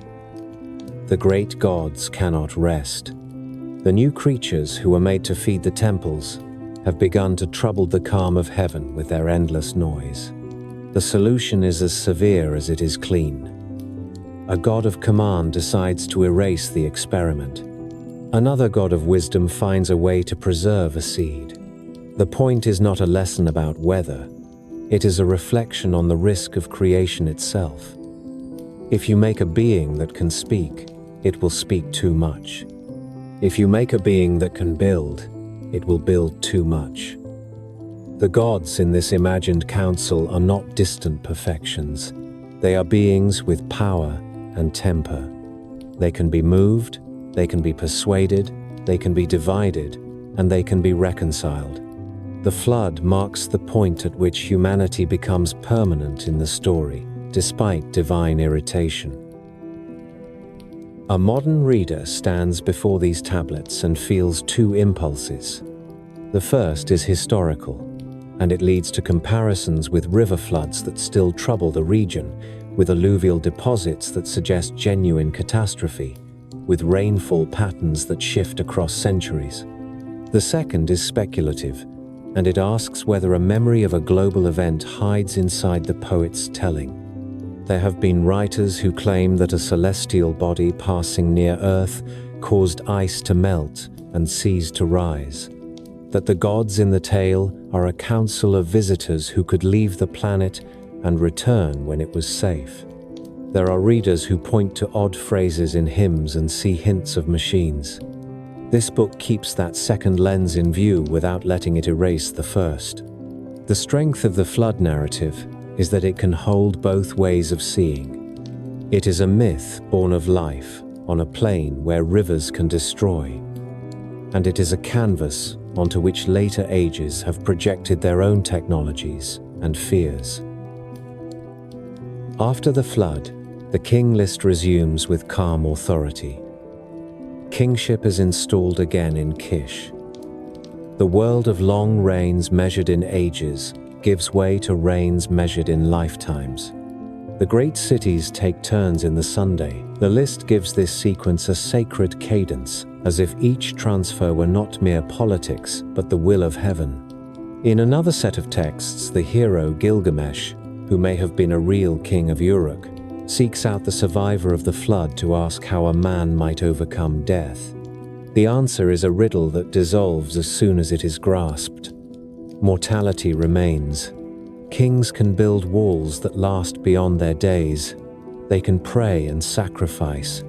The great gods cannot rest. The new creatures who were made to feed the temples have begun to trouble the calm of heaven with their endless noise. The solution is as severe as it is clean. A god of command decides to erase the experiment. Another god of wisdom finds a way to preserve a seed. The point is not a lesson about weather. It is a reflection on the risk of creation itself. If you make a being that can speak, it will speak too much. If you make a being that can build, it will build too much. The gods in this imagined council are not distant perfections. They are beings with power and temper. They can be moved, they can be persuaded, they can be divided, and they can be reconciled. The flood marks the point at which humanity becomes permanent in the story, despite divine irritation. A modern reader stands before these tablets and feels two impulses. The first is historical, and it leads to comparisons with river floods that still trouble the region, with alluvial deposits that suggest genuine catastrophe, with rainfall patterns that shift across centuries. The second is speculative, and it asks whether a memory of a global event hides inside the poet's telling. There have been writers who claim that a celestial body passing near Earth caused ice to melt and seas to rise, that the gods in the tale are a council of visitors who could leave the planet and return when it was safe. There are readers who point to odd phrases in hymns and see hints of machines. This book keeps that second lens in view without letting it erase the first. The strength of the flood narrative is that it can hold both ways of seeing. It is a myth born of life on a plane where rivers can destroy, and it is a canvas onto which later ages have projected their own technologies and fears. After the flood, the king list resumes with calm authority. Kingship is installed again in Kish. The world of long reigns measured in ages gives way to reigns measured in lifetimes. The great cities take turns in the Sunday. The list gives this sequence a sacred cadence, as if each transfer were not mere politics, but the will of heaven. In another set of texts, the hero Gilgamesh, who may have been a real king of Uruk, seeks out the survivor of the flood to ask how a man might overcome death. The answer is a riddle that dissolves as soon as it is grasped. Mortality remains. Kings can build walls that last beyond their days. They can pray and sacrifice.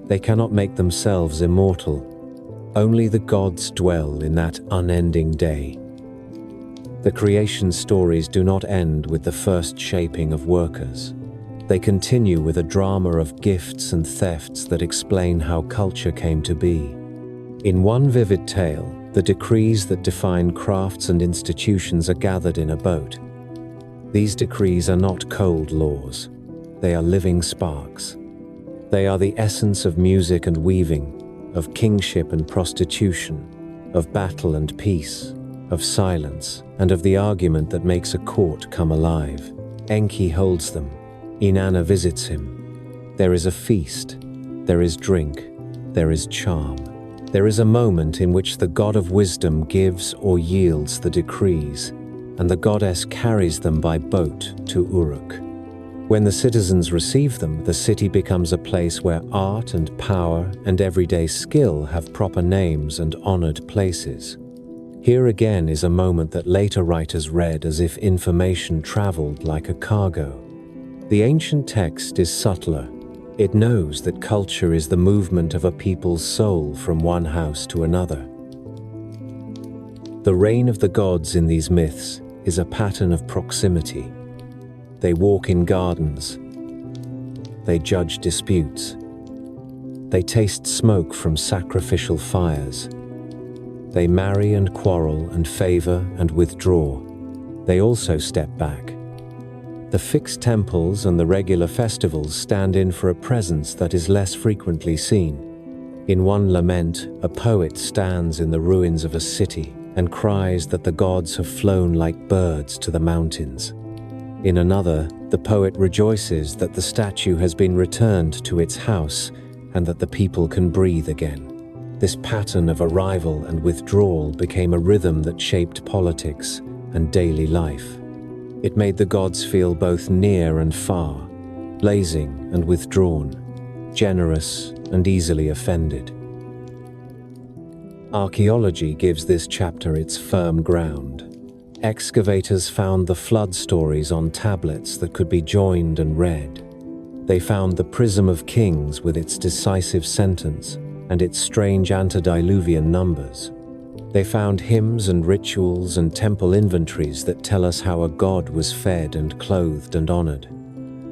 They cannot make themselves immortal. Only the gods dwell in that unending day. The creation stories do not end with the first shaping of workers. They continue with a drama of gifts and thefts that explain how culture came to be. In one vivid tale, the decrees that define crafts and institutions are gathered in a boat. These decrees are not cold laws. They are living sparks. They are the essence of music and weaving, of kingship and prostitution, of battle and peace, of silence, and of the argument that makes a court come alive. Enki holds them. Inanna visits him. There is a feast. There is drink. There is charm. There is a moment in which the god of wisdom gives or yields the decrees, and the goddess carries them by boat to Uruk. When the citizens receive them, the city becomes a place where art and power and everyday skill have proper names and honored places. Here again is a moment that later writers read as if information traveled like a cargo. The ancient text is subtler. It knows that culture is the movement of a people's soul from one house to another. The reign of the gods in these myths is a pattern of proximity. They walk in gardens. They judge disputes. They taste smoke from sacrificial fires. They marry and quarrel and favor and withdraw. They also step back. The fixed temples and the regular festivals stand in for a presence that is less frequently seen. In one lament, a poet stands in the ruins of a city and cries that the gods have flown like birds to the mountains. In another, the poet rejoices that the statue has been returned to its house and that the people can breathe again. This pattern of arrival and withdrawal became a rhythm that shaped politics and daily life. It made the gods feel both near and far, blazing and withdrawn, generous and easily offended. Archaeology gives this chapter its firm ground. Excavators found the flood stories on tablets that could be joined and read. They found the Prism of Kings with its decisive sentence and its strange antediluvian numbers. They found hymns and rituals and temple inventories that tell us how a god was fed and clothed and honored.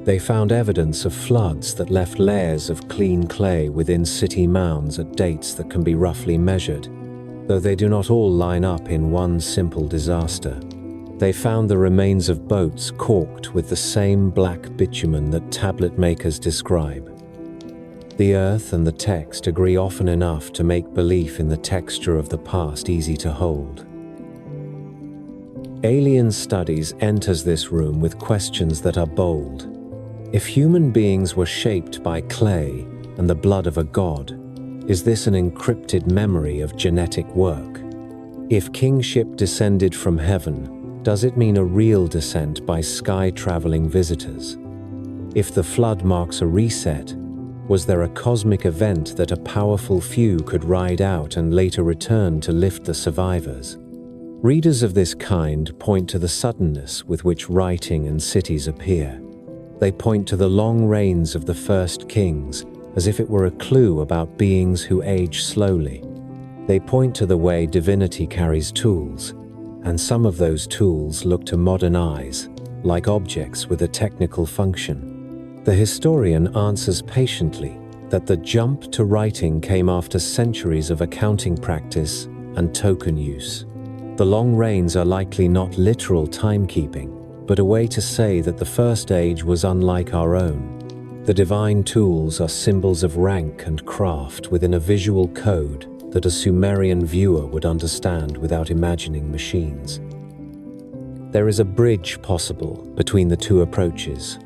They found evidence of floods that left layers of clean clay within city mounds at dates that can be roughly measured, though they do not all line up in one simple disaster. They found the remains of boats caulked with the same black bitumen that tablet makers describe. The earth and the text agree often enough to make belief in the texture of the past easy to hold. Alien Studies enters this room with questions that are bold. If human beings were shaped by clay and the blood of a god, is this an encrypted memory of genetic work? If kingship descended from heaven, does it mean a real descent by sky-traveling visitors? If the flood marks a reset, was there a cosmic event that a powerful few could ride out and later return to lift the survivors? Readers of this kind point to the suddenness with which writing and cities appear. They point to the long reigns of the first kings, as if it were a clue about beings who age slowly. They point to the way divinity carries tools, and some of those tools look to modern eyes, like objects with a technical function. The historian answers patiently that the jump to writing came after centuries of accounting practice and token use. The long reigns are likely not literal timekeeping, but a way to say that the first age was unlike our own. The divine tools are symbols of rank and craft within a visual code that a Sumerian viewer would understand without imagining machines. There is a bridge possible between the two approaches.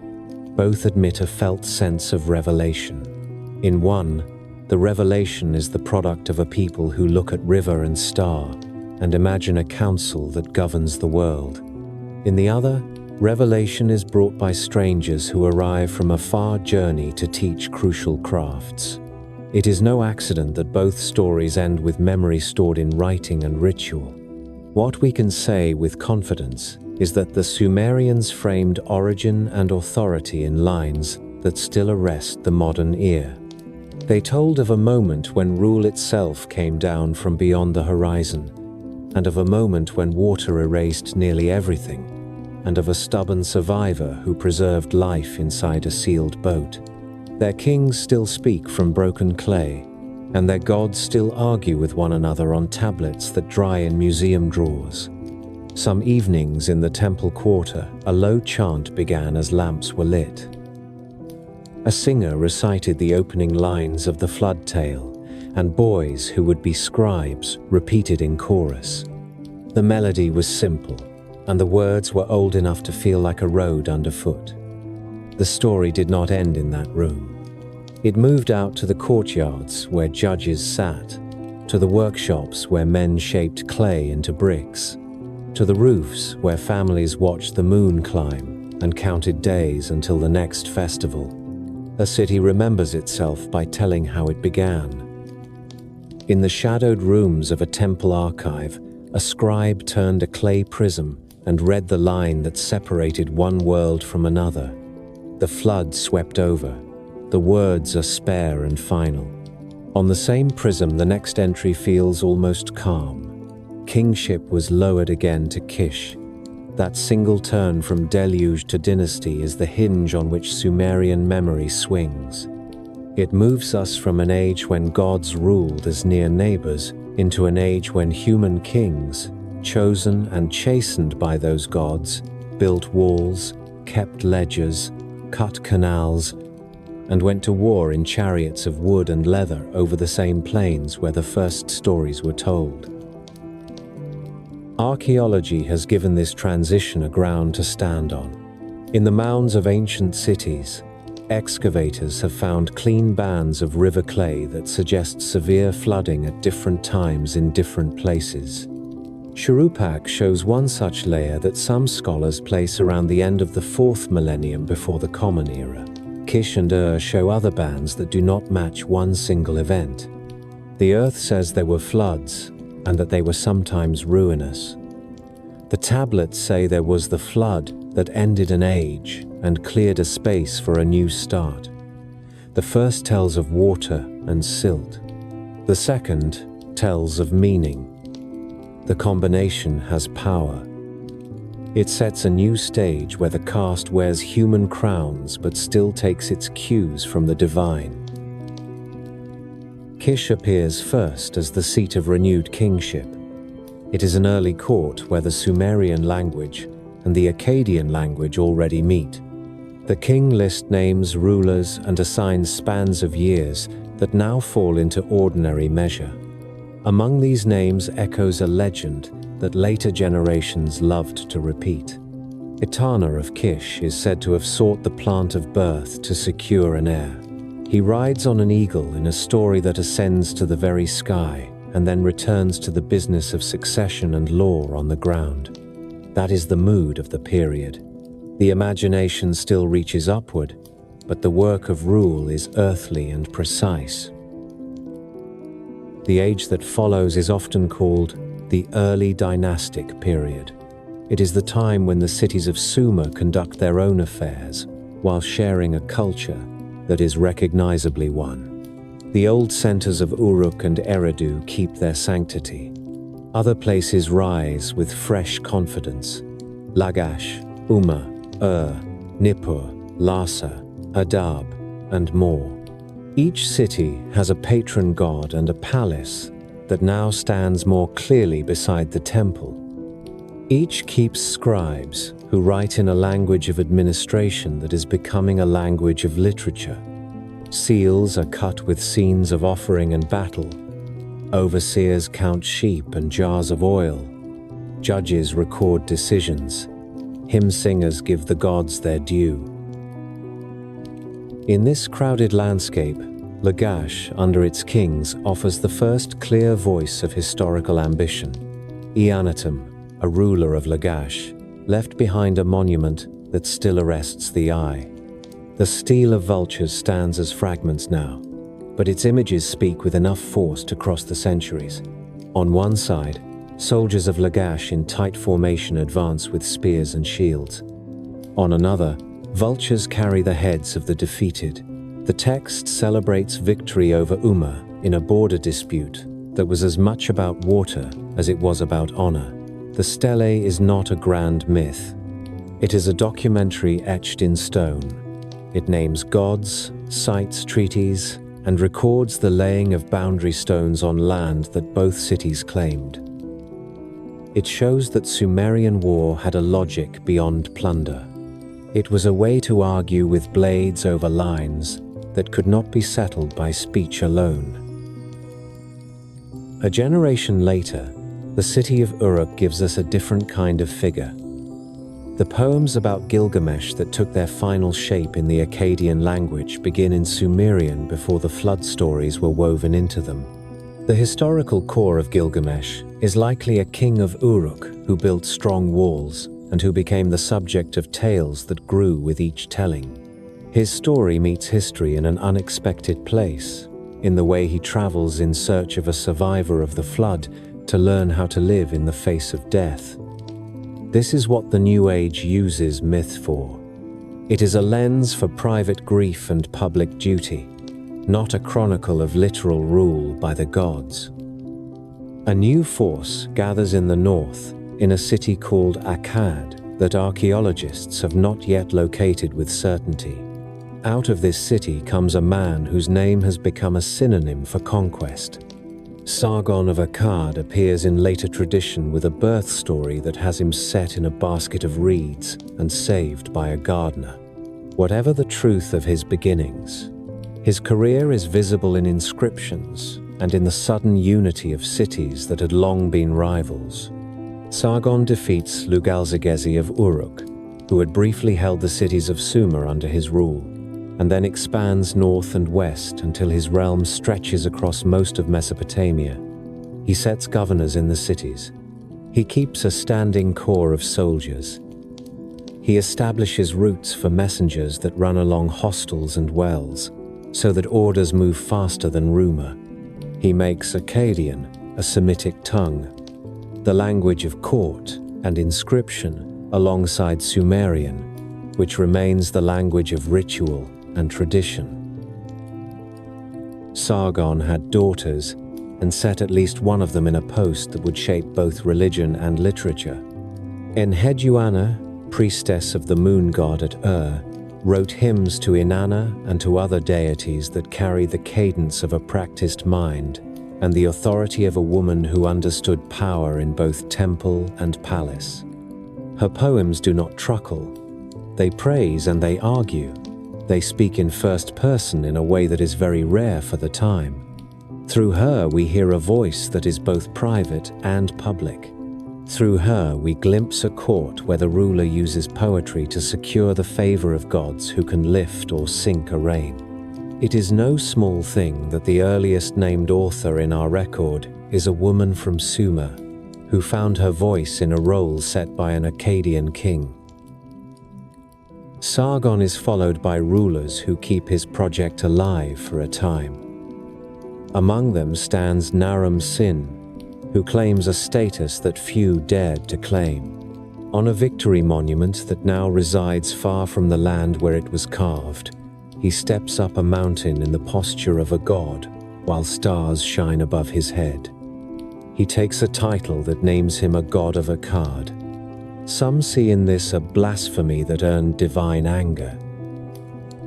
Both admit a felt sense of revelation. In one, the revelation is the product of a people who look at river and star and imagine a council that governs the world. In the other, revelation is brought by strangers who arrive from a far journey to teach crucial crafts. It is no accident that both stories end with memory stored in writing and ritual. What we can say with confidence is that the Sumerians framed origin and authority in lines that still arrest the modern ear. They told of a moment when rule itself came down from beyond the horizon, and of a moment when water erased nearly everything, and of a stubborn survivor who preserved life inside a sealed boat. Their kings still speak from broken clay, and their gods still argue with one another on tablets that dry in museum drawers. Some evenings in the temple quarter, a low chant began as lamps were lit. A singer recited the opening lines of the flood tale, and boys who would be scribes repeated in chorus. The melody was simple, and the words were old enough to feel like a road underfoot. The story did not end in that room. It moved out to the courtyards where judges sat, to the workshops where men shaped clay into bricks, to the roofs where families watched the moon climb, and counted days until the next festival. A city remembers itself by telling how it began. In the shadowed rooms of a temple archive, a scribe turned a clay prism and read the line that separated one world from another. The flood swept over. The words are spare and final. On the same prism, the next entry feels almost calm. Kingship was lowered again to Kish. That single turn from deluge to dynasty is the hinge on which Sumerian memory swings. It moves us from an age when gods ruled as near neighbors into an age when human kings, chosen and chastened by those gods, built walls, kept ledgers, cut canals, and went to war in chariots of wood and leather over the same plains where the first stories were told. Archaeology has given this transition a ground to stand on. In the mounds of ancient cities, excavators have found clean bands of river clay that suggest severe flooding at different times in different places. Shurupak shows one such layer that some scholars place around the end of the 4th millennium before the Common Era. Kish and show other bands that do not match one single event. The earth says there were floods, and that they were sometimes ruinous. The tablets say there was the flood that ended an age and cleared a space for a new start. The first tells of water and silt. The second tells of meaning. The combination has power. It sets a new stage where the caste wears human crowns but still takes its cues from the divine. Kish appears first as the seat of renewed kingship. It is an early court where the Sumerian language and the Akkadian language already meet. The king list names rulers and assigns spans of years that now fall into ordinary measure. Among these names echoes a legend that later generations loved to repeat. Etana of Kish is said to have sought the plant of birth to secure an heir. He rides on an eagle in a story that ascends to the very sky and then returns to the business of succession and law on the ground. That is the mood of the period. The imagination still reaches upward, but the work of rule is earthly and precise. The age that follows is often called the early dynastic period. It is the time when the cities of Sumer conduct their own affairs while sharing a culture that is recognizably one. The old centers of Uruk and Eridu keep their sanctity. Other places rise with fresh confidence. Lagash, Umma, Nippur, Lhasa, Adab, and more. Each city has a patron god and a palace that now stands more clearly beside the temple. Each keeps scribes who write in a language of administration that is becoming a language of literature. Seals are cut with scenes of offering and battle. Overseers count sheep and jars of oil. Judges record decisions. Hymn singers give the gods their due. In this crowded landscape, Lagash, under its kings, offers the first clear voice of historical ambition. Eannatum, a ruler of Lagash, left behind a monument that still arrests the eye. The stele of vultures stands as fragments now, but its images speak with enough force to cross the centuries. On one side, soldiers of Lagash in tight formation advance with spears and shields. On another, vultures carry the heads of the defeated. The text celebrates victory over Umma in a border dispute that was as much about water as it was about honor. The stele is not a grand myth. It is a documentary etched in stone. It names gods, cites treaties, and records the laying of boundary stones on land that both cities claimed. It shows that Sumerian war had a logic beyond plunder. It was a way to argue with blades over lines that could not be settled by speech alone. A generation later, the city of Uruk gives us a different kind of figure. The poems about Gilgamesh that took their final shape in the Akkadian language begin in Sumerian before the flood stories were woven into them. The historical core of Gilgamesh is likely a king of Uruk who built strong walls, and who became the subject of tales that grew with each telling. His story meets history in an unexpected place, in the way he travels in search of a survivor of the flood to learn how to live in the face of death. This is what the New Age uses myth for. It is a lens for private grief and public duty, not a chronicle of literal rule by the gods. A new force gathers in the north, in a city called Akkad, that archaeologists have not yet located with certainty. Out of this city comes a man whose name has become a synonym for conquest. Sargon of Akkad appears in later tradition with a birth story that has him set in a basket of reeds and saved by a gardener. Whatever the truth of his beginnings, his career is visible in inscriptions and in the sudden unity of cities that had long been rivals. Sargon defeats Lugalzagezi of Uruk, who had briefly held the cities of Sumer under his rule, and then expands north and west until his realm stretches across most of Mesopotamia. He sets governors in the cities. He keeps a standing corps of soldiers. He establishes routes for messengers that run along hostels and wells, so that orders move faster than rumor. He makes Akkadian, a Semitic tongue, the language of court and inscription, alongside Sumerian, which remains the language of ritual and tradition. Sargon had daughters and set at least one of them in a post that would shape both religion and literature. Enheduanna, priestess of the moon god at wrote hymns to Inanna and to other deities that carry the cadence of a practiced mind and the authority of a woman who understood power in both temple and palace. Her poems do not truckle. They praise and they argue. They speak in first person in a way that is very rare for the time. Through her we hear a voice that is both private and public. Through her we glimpse a court where the ruler uses poetry to secure the favor of gods who can lift or sink a reign. It is no small thing that the earliest named author in our record is a woman from Sumer, who found her voice in a role set by an Akkadian king. Sargon is followed by rulers who keep his project alive for a time. Among them stands Naram Sin, who claims a status that few dared to claim. On a victory monument that now resides far from the land where it was carved, he steps up a mountain in the posture of a god, while stars shine above his head. He takes a title that names him a god of Akkad. Some see in this a blasphemy that earned divine anger.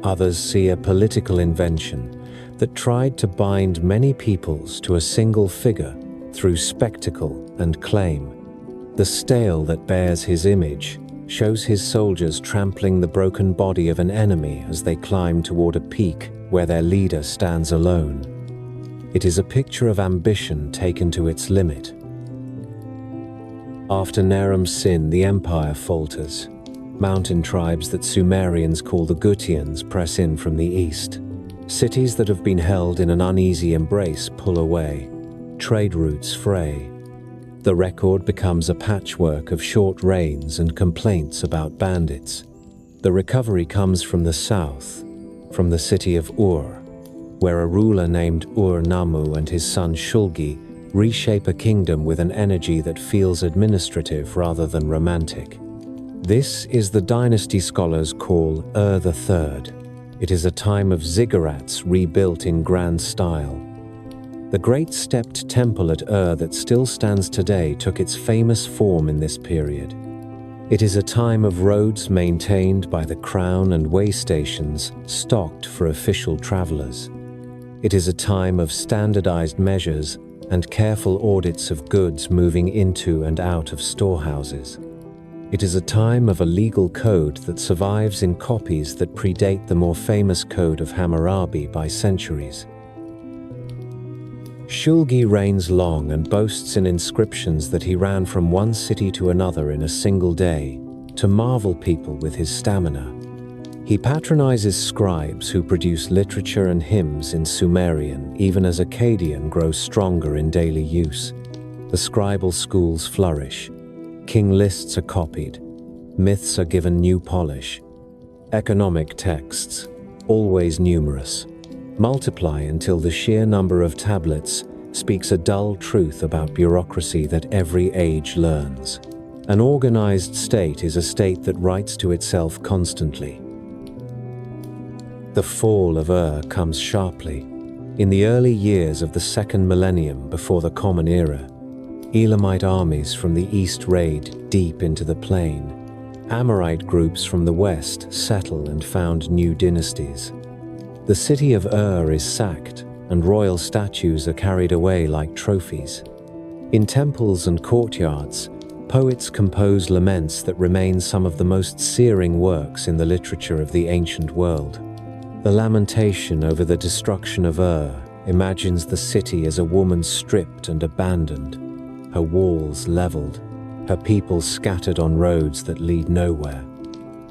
Others see a political invention that tried to bind many peoples to a single figure through spectacle and claim. The stele that bears his image shows his soldiers trampling the broken body of an enemy as they climb toward a peak where their leader stands alone. It is a picture of ambition taken to its limit. After Naram Sin, the empire falters. Mountain tribes that Sumerians call the Gutians press in from the east. Cities that have been held in an uneasy embrace pull away. Trade routes fray. The record becomes a patchwork of short reigns and complaints about bandits. The recovery comes from the south, from the city of Ur, where a ruler named Ur-Nammu and his son Shulgi reshape a kingdom with an energy that feels administrative rather than romantic. This is the dynasty scholars call Ur III. It is a time of ziggurats rebuilt in grand style. The great stepped temple at Ur that still stands today took its famous form in this period. It is a time of roads maintained by the crown and way stations stocked for official travelers. It is a time of standardized measures and careful audits of goods moving into and out of storehouses. It is a time of a legal code that survives in copies that predate the more famous code of Hammurabi by centuries. Shulgi reigns long and boasts in inscriptions that he ran from one city to another in a single day, to marvel people with his stamina. He patronizes scribes who produce literature and hymns in Sumerian, even as Akkadian grows stronger in daily use. The scribal schools flourish. King lists are copied. Myths are given new polish. Economic texts, always numerous, multiply until the sheer number of tablets speaks a dull truth about bureaucracy that every age learns. An organized state is a state that writes to itself constantly. The fall of comes sharply. In the early years of the second millennium before the Common Era, Elamite armies from the east raid deep into the plain. Amorite groups from the west settle and found new dynasties. The city of is sacked, and royal statues are carried away like trophies. In temples and courtyards, poets compose laments that remain some of the most searing works in the literature of the ancient world. The lamentation over the destruction of imagines the city as a woman stripped and abandoned, her walls leveled, her people scattered on roads that lead nowhere.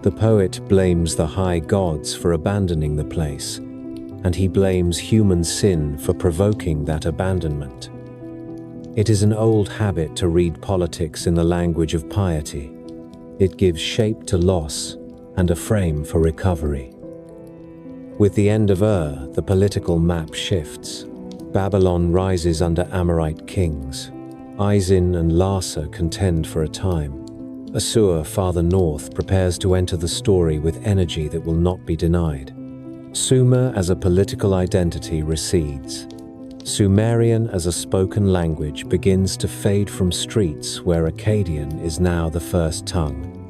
The poet blames the high gods for abandoning the place, and he blames human sin for provoking that abandonment. It is an old habit to read politics in the language of piety. It gives shape to loss and a frame for recovery. With the end of the political map shifts. Babylon rises under Amorite kings. Izin and Larsa contend for a time. Assur, farther north, prepares to enter the story with energy that will not be denied. Sumer as a political identity recedes. Sumerian as a spoken language begins to fade from streets where Akkadian is now the first tongue.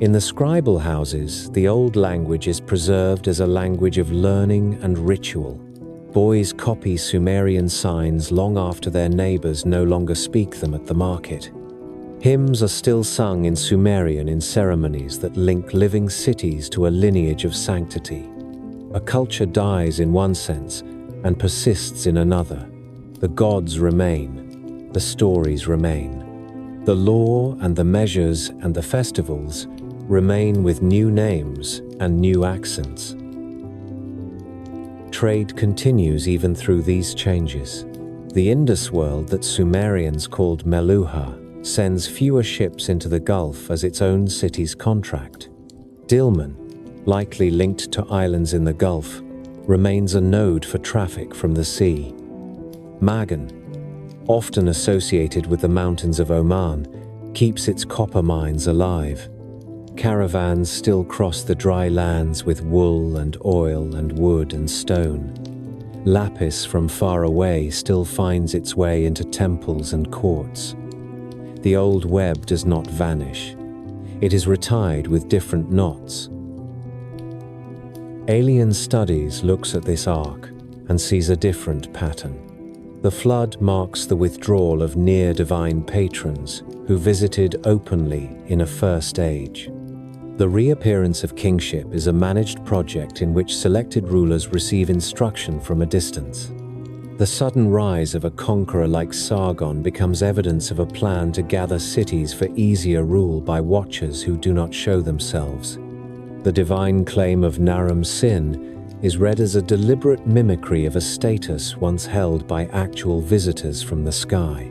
In the scribal houses, the old language is preserved as a language of learning and ritual. Boys copy Sumerian signs long after their neighbors no longer speak them at the market. Hymns are still sung in Sumerian in ceremonies that link living cities to a lineage of sanctity. A culture dies in one sense and persists in another. The gods remain, the stories remain. The law and the measures and the festivals remain with new names and new accents. Trade continues even through these changes. The Indus world that Sumerians called Meluha sends fewer ships into the Gulf as its own cities contract. Dilmun, likely linked to islands in the Gulf, remains a node for traffic from the sea. Magan, often associated with the mountains of Oman, keeps its copper mines alive. Caravans still cross the dry lands with wool and oil and wood and stone. Lapis from far away still finds its way into temples and courts. The old web does not vanish. It is retied with different knots. Alien Studies looks at this arc and sees a different pattern. The flood marks the withdrawal of near-divine patrons who visited openly in a first age. The reappearance of kingship is a managed project in which selected rulers receive instruction from a distance. The sudden rise of a conqueror like Sargon becomes evidence of a plan to gather cities for easier rule by watchers who do not show themselves. The divine claim of Naram Sin is read as a deliberate mimicry of a status once held by actual visitors from the sky.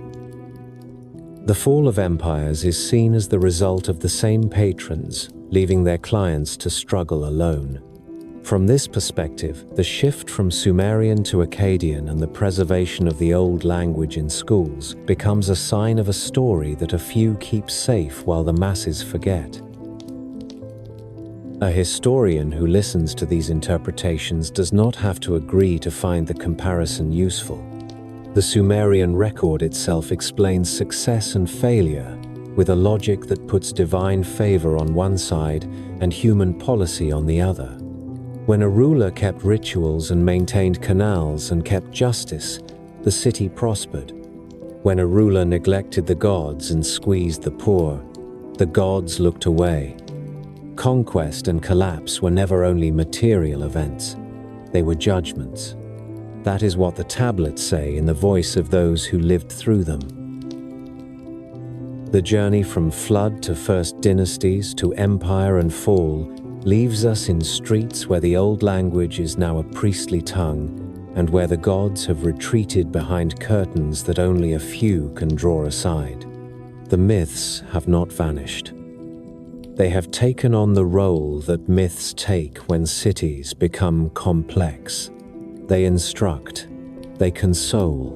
The fall of empires is seen as the result of the same patrons leaving their clients to struggle alone. From this perspective, the shift from Sumerian to Akkadian and the preservation of the old language in schools becomes a sign of a story that a few keep safe while the masses forget. A historian who listens to these interpretations does not have to agree to find the comparison useful. The Sumerian record itself explains success and failure with a logic that puts divine favor on one side and human policy on the other. When a ruler kept rituals and maintained canals and kept justice, the city prospered. When a ruler neglected the gods and squeezed the poor, the gods looked away. Conquest and collapse were never only material events, they were judgments. That is what the tablets say in the voice of those who lived through them. The journey from flood to first dynasties to empire and fall leaves us in streets where the old language is now a priestly tongue and where the gods have retreated behind curtains that only a few can draw aside. The myths have not vanished. They have taken on the role that myths take when cities become complex. They instruct, they console,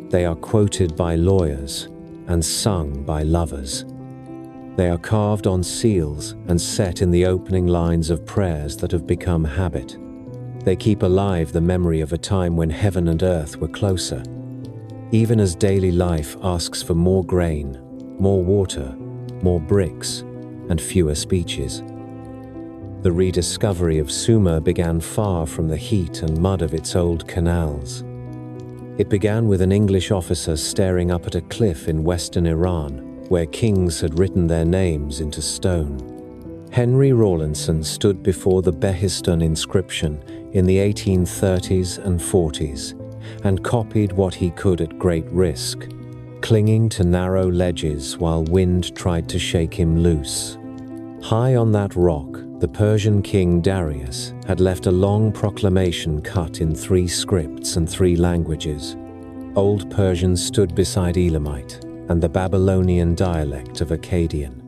they are quoted by lawyers and sung by lovers. They are carved on seals and set in the opening lines of prayers that have become habit. They keep alive the memory of a time when heaven and earth were closer. Even as daily life asks for more grain, more water, more bricks, and fewer speeches. The rediscovery of Sumer began far from the heat and mud of its old canals. It began with an English officer staring up at a cliff in western Iran, where kings had written their names into stone. Henry Rawlinson stood before the Behistun inscription in the 1830s and 40s and copied what he could at great risk, clinging to narrow ledges while wind tried to shake him loose. High on that rock, the Persian king Darius had left a long proclamation cut in 3 scripts and 3 languages. Old Persian stood beside Elamite and the Babylonian dialect of Akkadian.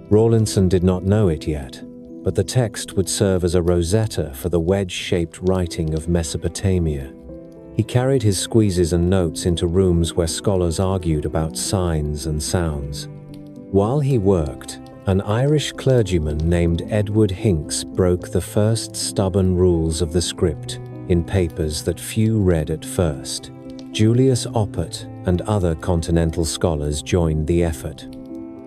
Rawlinson did not know it yet, but the text would serve as a rosetta for the wedge-shaped writing of Mesopotamia. He carried his squeezes and notes into rooms where scholars argued about signs and sounds. While he worked, an Irish clergyman named Edward Hincks broke the first stubborn rules of the script in papers that few read at first. Julius Oppert and other continental scholars joined the effort.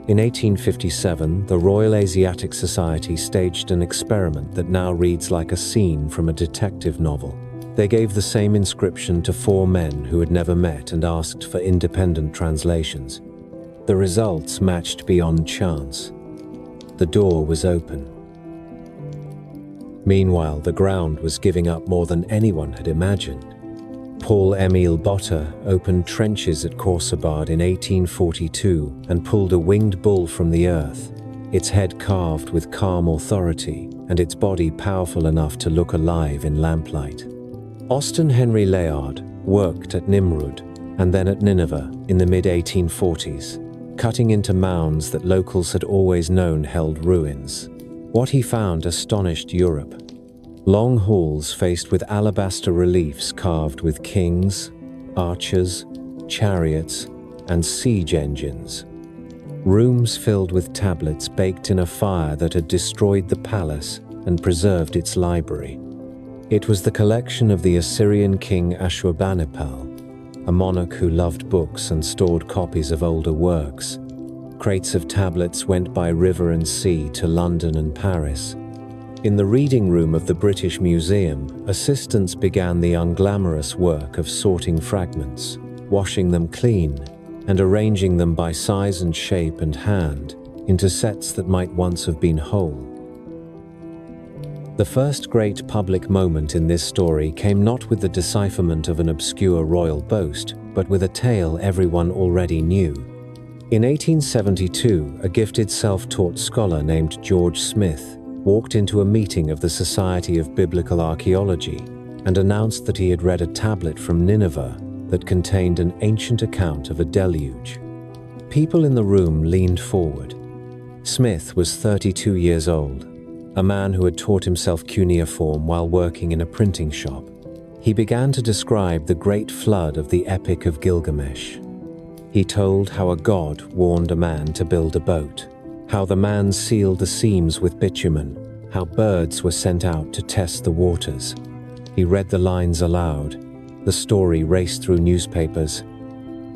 In 1857, the Royal Asiatic Society staged an experiment that now reads like a scene from a detective novel. They gave the same inscription to 4 men who had never met and asked for independent translations. The results matched beyond chance. The door was open. Meanwhile, the ground was giving up more than anyone had imagined. Paul-Émile Botta opened trenches at Khorsabad in 1842 and pulled a winged bull from the earth, its head carved with calm authority and its body powerful enough to look alive in lamplight. Austen Henry Layard worked at Nimrud and then at Nineveh in the mid-1840s, cutting into mounds that locals had always known held ruins. What he found astonished Europe. Long halls faced with alabaster reliefs carved with kings, archers, chariots, and siege engines. Rooms filled with tablets baked in a fire that had destroyed the palace and preserved its library. It was the collection of the Assyrian king Ashurbanipal, a monarch who loved books and stored copies of older works. Crates of tablets went by river and sea to London and Paris. In the reading room of the British Museum, assistants began the unglamorous work of sorting fragments, washing them clean, and arranging them by size and shape and hand into sets that might once have been whole. The first great public moment in this story came not with the decipherment of an obscure royal boast, but with a tale everyone already knew. In 1872, a gifted self-taught scholar named George Smith walked into a meeting of the Society of Biblical Archaeology and announced that he had read a tablet from Nineveh that contained an ancient account of a deluge. People in the room leaned forward. Smith was 32 years old, a man who had taught himself cuneiform while working in a printing shop. He began to describe the great flood of the Epic of Gilgamesh. He told how a god warned a man to build a boat, how the man sealed the seams with bitumen, how birds were sent out to test the waters. He read the lines aloud. The story raced through newspapers.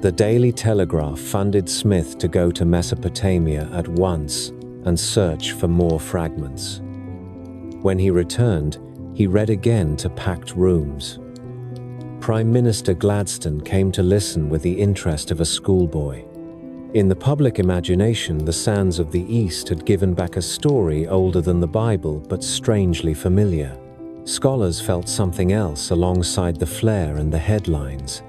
The Daily Telegraph funded Smith to go to Mesopotamia at once and search for more fragments. When he returned, he read again to packed rooms. Prime Minister Gladstone came to listen with the interest of a schoolboy. In the public imagination, the sands of the East had given back a story older than the Bible, but strangely familiar. Scholars felt something else alongside the flair and the headlines.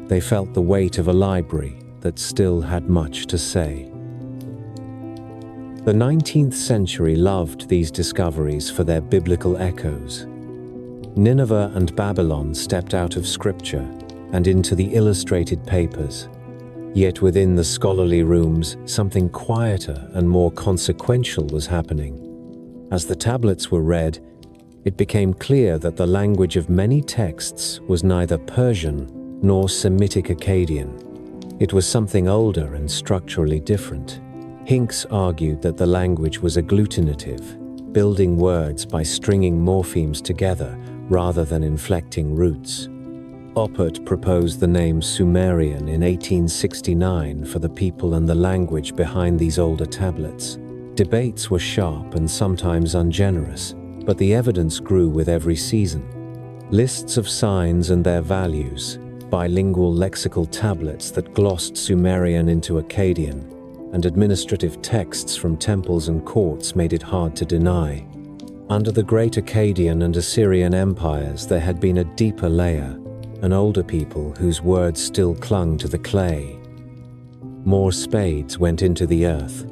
They felt the weight of a library that still had much to say. The 19th century loved these discoveries for their biblical echoes. Nineveh and Babylon stepped out of scripture and into the illustrated papers. Yet within the scholarly rooms, something quieter and more consequential was happening. As the tablets were read, it became clear that the language of many texts was neither Persian nor Semitic Akkadian. It was something older and structurally different. Hinks argued that the language was agglutinative, building words by stringing morphemes together rather than inflecting roots. Oppert proposed the name Sumerian in 1869 for the people and the language behind these older tablets. Debates were sharp and sometimes ungenerous, but the evidence grew with every season. Lists of signs and their values, bilingual lexical tablets that glossed Sumerian into Akkadian, and administrative texts from temples and courts made it hard to deny. Under the great Akkadian and Assyrian empires, there had been a deeper layer, an older people whose words still clung to the clay. More spades went into the earth.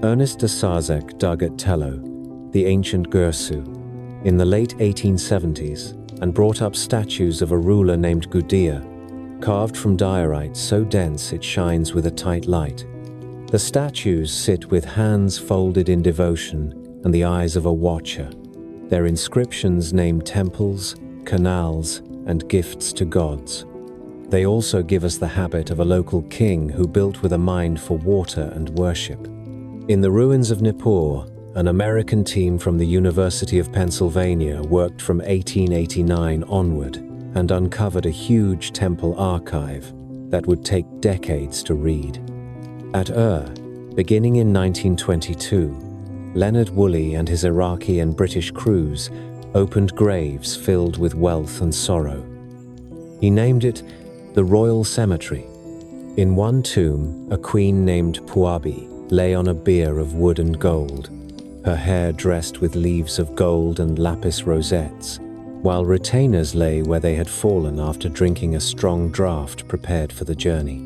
Ernest de Sarzec dug at Tello, the ancient Gursu, in the late 1870s and brought up statues of a ruler named Gudea, carved from diorite so dense it shines with a tight light. The statues sit with hands folded in devotion and the eyes of a watcher. Their inscriptions name temples, canals, and gifts to gods. They also give us the habit of a local king who built with a mind for water and worship. In the ruins of Nippur, an American team from the University of Pennsylvania worked from 1889 onward and uncovered a huge temple archive that would take decades to read. At beginning in 1922, Leonard Woolley and his Iraqi and British crews opened graves filled with wealth and sorrow. He named it the Royal Cemetery. In one tomb, a queen named Puabi lay on a bier of wood and gold, her hair dressed with leaves of gold and lapis rosettes, while retainers lay where they had fallen after drinking a strong draught prepared for the journey.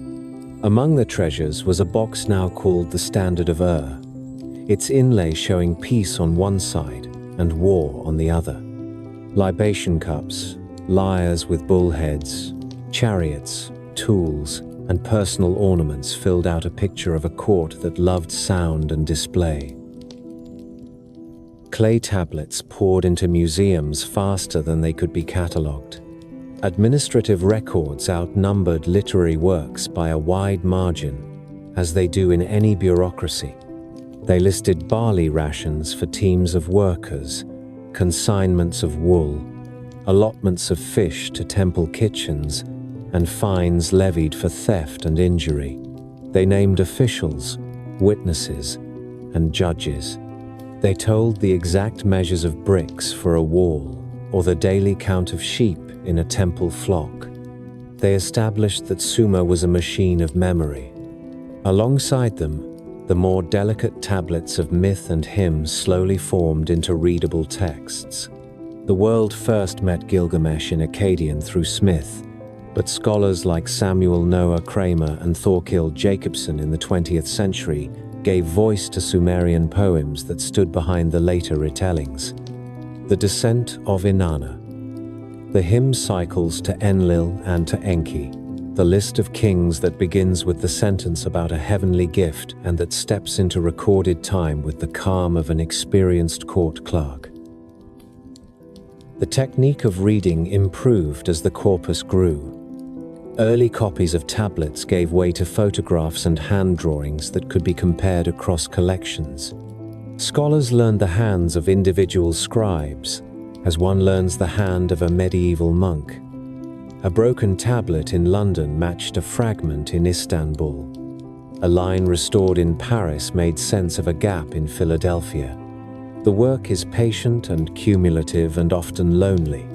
Among the treasures was a box now called the Standard of its inlay showing peace on one side and war on the other. Libation cups, lyres with bull heads, chariots, tools, and personal ornaments filled out a picture of a court that loved sound and display. Clay tablets poured into museums faster than they could be catalogued. Administrative records outnumbered literary works by a wide margin, as they do in any bureaucracy. They listed barley rations for teams of workers, consignments of wool, allotments of fish to temple kitchens, and fines levied for theft and injury. They named officials, witnesses, and judges. They told the exact measures of bricks for a wall, or the daily count of sheep in a temple flock. They established that Sumer was a machine of memory. Alongside them, the more delicate tablets of myth and hymns slowly formed into readable texts. The world first met Gilgamesh in Akkadian through Smith, but scholars like Samuel Noah Kramer and Thorkild Jacobson in the 20th century gave voice to Sumerian poems that stood behind the later retellings. The Descent of Inanna. The hymn cycles to Enlil and to Enki, the list of kings that begins with the sentence about a heavenly gift and that steps into recorded time with the calm of an experienced court clerk. The technique of reading improved as the corpus grew. Early copies of tablets gave way to photographs and hand drawings that could be compared across collections. Scholars learned the hands of individual scribes, as one learns the hand of a medieval monk. A broken tablet in London matched a fragment in Istanbul. A line restored in Paris made sense of a gap in Philadelphia. The work is patient and cumulative and often lonely.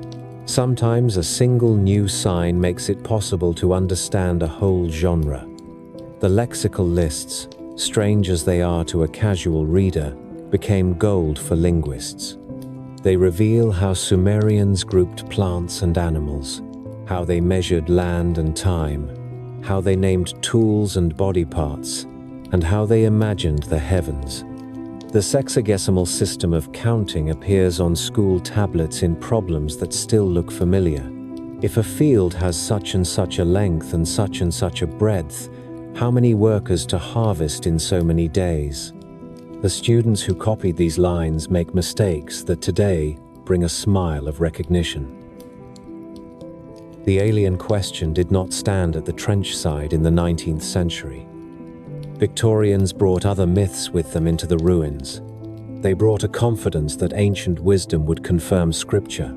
Sometimes a single new sign makes it possible to understand a whole genre. The lexical lists, strange as they are to a casual reader, became gold for linguists. They reveal how Sumerians grouped plants and animals, how they measured land and time, how they named tools and body parts, and how they imagined the heavens. The sexagesimal system of counting appears on school tablets in problems that still look familiar. If a field has such and such a length and such a breadth, How many workers to harvest in so many days? The students who copied these lines make mistakes that today bring a smile of recognition. The alien question did not stand at the trench side in the 19th century. Victorians brought other myths with them into the ruins. They brought a confidence that ancient wisdom would confirm scripture.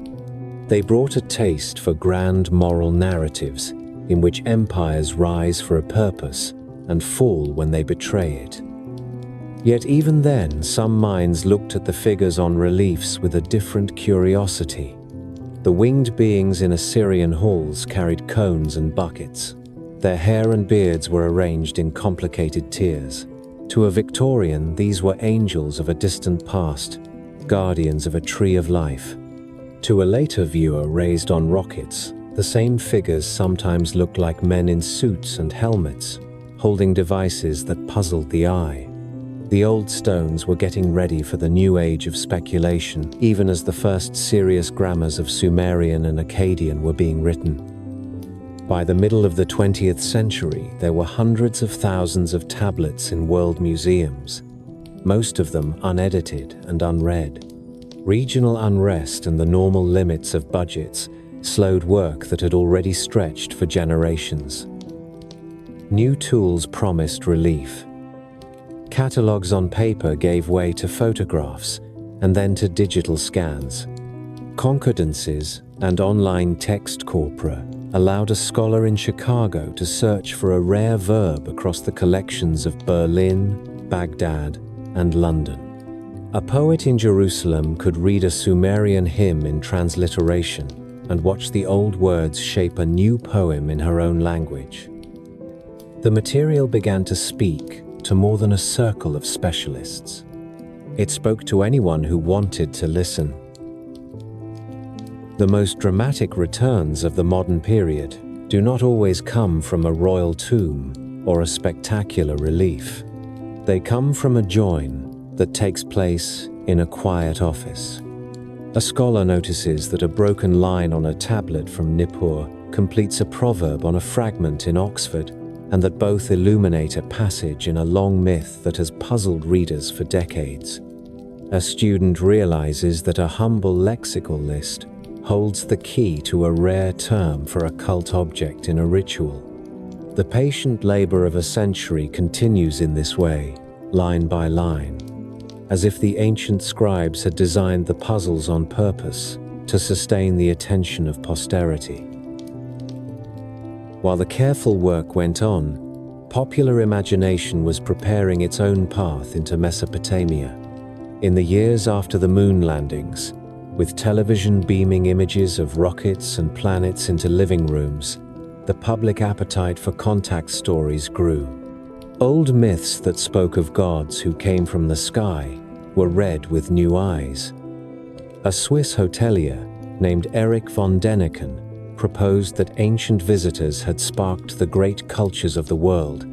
They brought a taste for grand moral narratives in which empires rise for a purpose and fall when they betray it. Yet even then, some minds looked at the figures on reliefs with a different curiosity. The winged beings in Assyrian halls carried cones and buckets. Their hair and beards were arranged in complicated tiers. To a Victorian, these were angels of a distant past, guardians of a tree of life. To a later viewer raised on rockets, the same figures sometimes looked like men in suits and helmets, holding devices that puzzled the eye. The old stones were getting ready for the new age of speculation, even as the first serious grammars of Sumerian and Akkadian were being written. By the middle of the 20th century, there were hundreds of thousands of tablets in world museums, most of them unedited and unread. Regional unrest and the normal limits of budgets slowed work that had already stretched for generations. New tools promised relief. Catalogues on paper gave way to photographs and then to digital scans. Concordances and online text corpora allowed a scholar in Chicago to search for a rare verb across the collections of Berlin, Baghdad, and London. A poet in Jerusalem could read a Sumerian hymn in transliteration and watch the old words shape a new poem in her own language. The material began to speak to more than a circle of specialists. It spoke to anyone who wanted to listen. The most dramatic returns of the modern period do not always come from a royal tomb or a spectacular relief. They come from a join that takes place in a quiet office. A scholar notices that a broken line on a tablet from Nippur completes a proverb on a fragment in Oxford, and that both illuminate a passage in a long myth that has puzzled readers for decades. A student realizes that a humble lexical list holds the key to a rare term for a cult object in a ritual. The patient labor of a century continues in this way, line by line, as if the ancient scribes had designed the puzzles on purpose to sustain the attention of posterity. While the careful work went on, popular imagination was preparing its own path into Mesopotamia. In the years after the moon landings, with television beaming images of rockets and planets into living rooms, the public appetite for contact stories grew. Old myths that spoke of gods who came from the sky were read with new eyes. A Swiss hotelier named Erich von Däniken proposed that ancient visitors had sparked the great cultures of the world.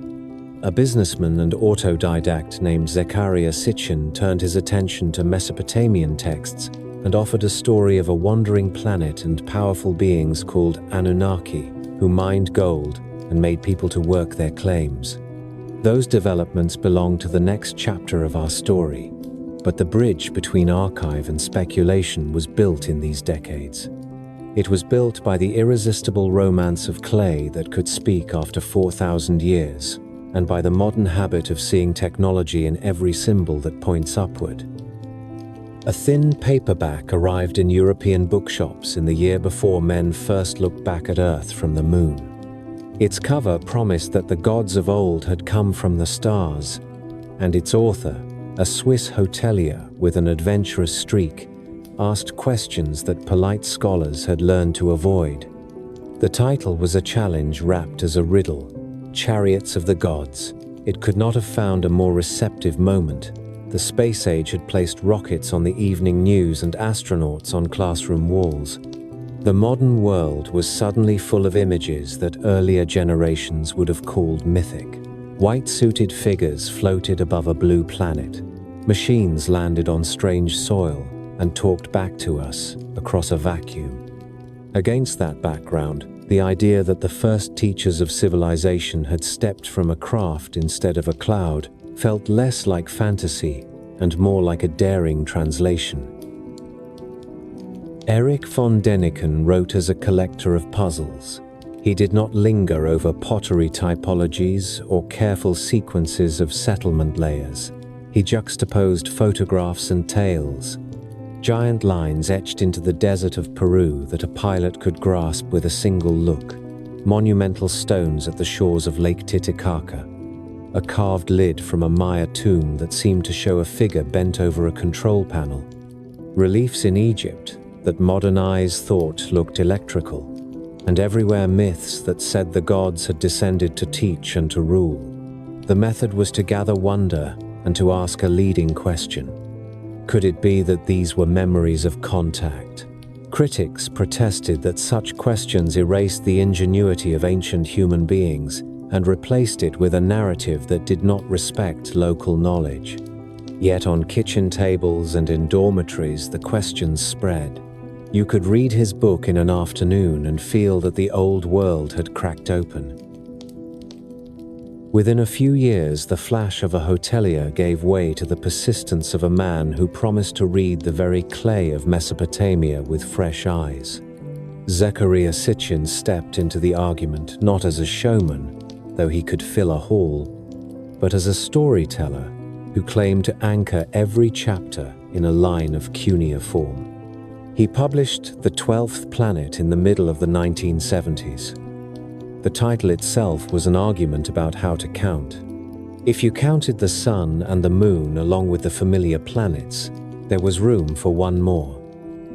A businessman and autodidact named Zechariah Sitchin turned his attention to Mesopotamian texts and offered a story of a wandering planet and powerful beings called Anunnaki, who mined gold and made people to work their claims. Those developments belong to the next chapter of our story, but the bridge between archive and speculation was built in these decades. It was built by the irresistible romance of clay that could speak after 4,000 years, and by the modern habit of seeing technology in every symbol that points upward. A thin paperback arrived in European bookshops in the year before men first looked back at Earth from the moon. Its cover promised that the gods of old had come from the stars, and its author, a Swiss hotelier with an adventurous streak, asked questions that polite scholars had learned to avoid. The title was a challenge wrapped as a riddle, Chariots of the Gods. It could not have found a more receptive moment. The space age had placed rockets on the evening news and astronauts on classroom walls. The modern world was suddenly full of images that earlier generations would have called mythic. White-suited figures floated above a blue planet. Machines landed on strange soil and talked back to us across a vacuum. Against that background, The idea that the first teachers of civilization had stepped from a craft instead of a cloud felt less like fantasy and more like a daring translation. Erich von Däniken wrote as a collector of puzzles. He did not linger over pottery typologies or careful sequences of settlement layers. He juxtaposed photographs and tales, giant lines etched into the desert of Peru that a pilot could grasp with a single look, monumental stones at the shores of Lake Titicaca, a carved lid from a Maya tomb that seemed to show a figure bent over a control panel, reliefs in Egypt that modern eyes thought looked electrical, and everywhere myths that said the gods had descended to teach and to rule. The method was to gather wonder and to ask a leading question. Could it be that these were memories of contact? Critics protested that such questions erased the ingenuity of ancient human beings and replaced it with a narrative that did not respect local knowledge. Yet on kitchen tables and in dormitories, the questions spread. You could read his book in an afternoon and feel that the old world had cracked open. Within a few years, the flash of a hotelier gave way to the persistence of a man who promised to read the very clay of Mesopotamia with fresh eyes. Zecharia Sitchin stepped into the argument not as a showman, though he could fill a hall, but as a storyteller who claimed to anchor every chapter in a line of cuneiform. He published The 12th Planet in the middle of the 1970s. The title itself was an argument about how to count. If you counted the sun and the moon along with the familiar planets, there was room for one more.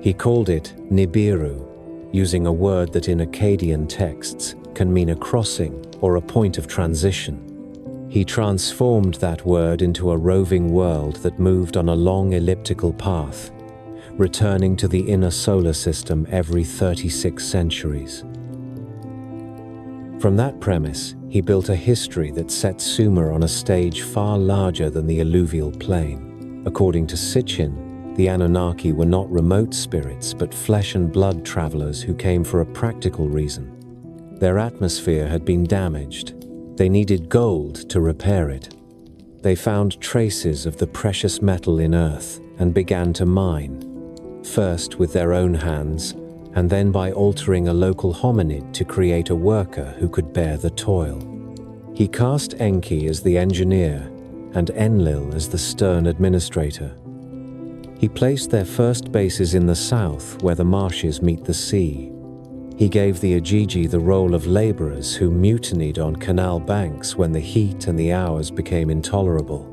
He called it Nibiru, using a word that in Akkadian texts can mean a crossing or a point of transition. He transformed that word into a roving world that moved on a long elliptical path, returning to the inner solar system every 36 centuries. From that premise, he built a history that set Sumer on a stage far larger than the alluvial plain. According to Sitchin, the Anunnaki were not remote spirits but flesh and blood travelers who came for a practical reason. Their atmosphere had been damaged. They needed gold to repair it. They found traces of the precious metal in earth and began to mine, first with their own hands, and then by altering a local hominid to create a worker who could bear the toil. He cast Enki as the engineer and Enlil as the stern administrator. He placed their first bases in the south where the marshes meet the sea. He gave the Ajiji the role of laborers who mutinied on canal banks when the heat and the hours became intolerable.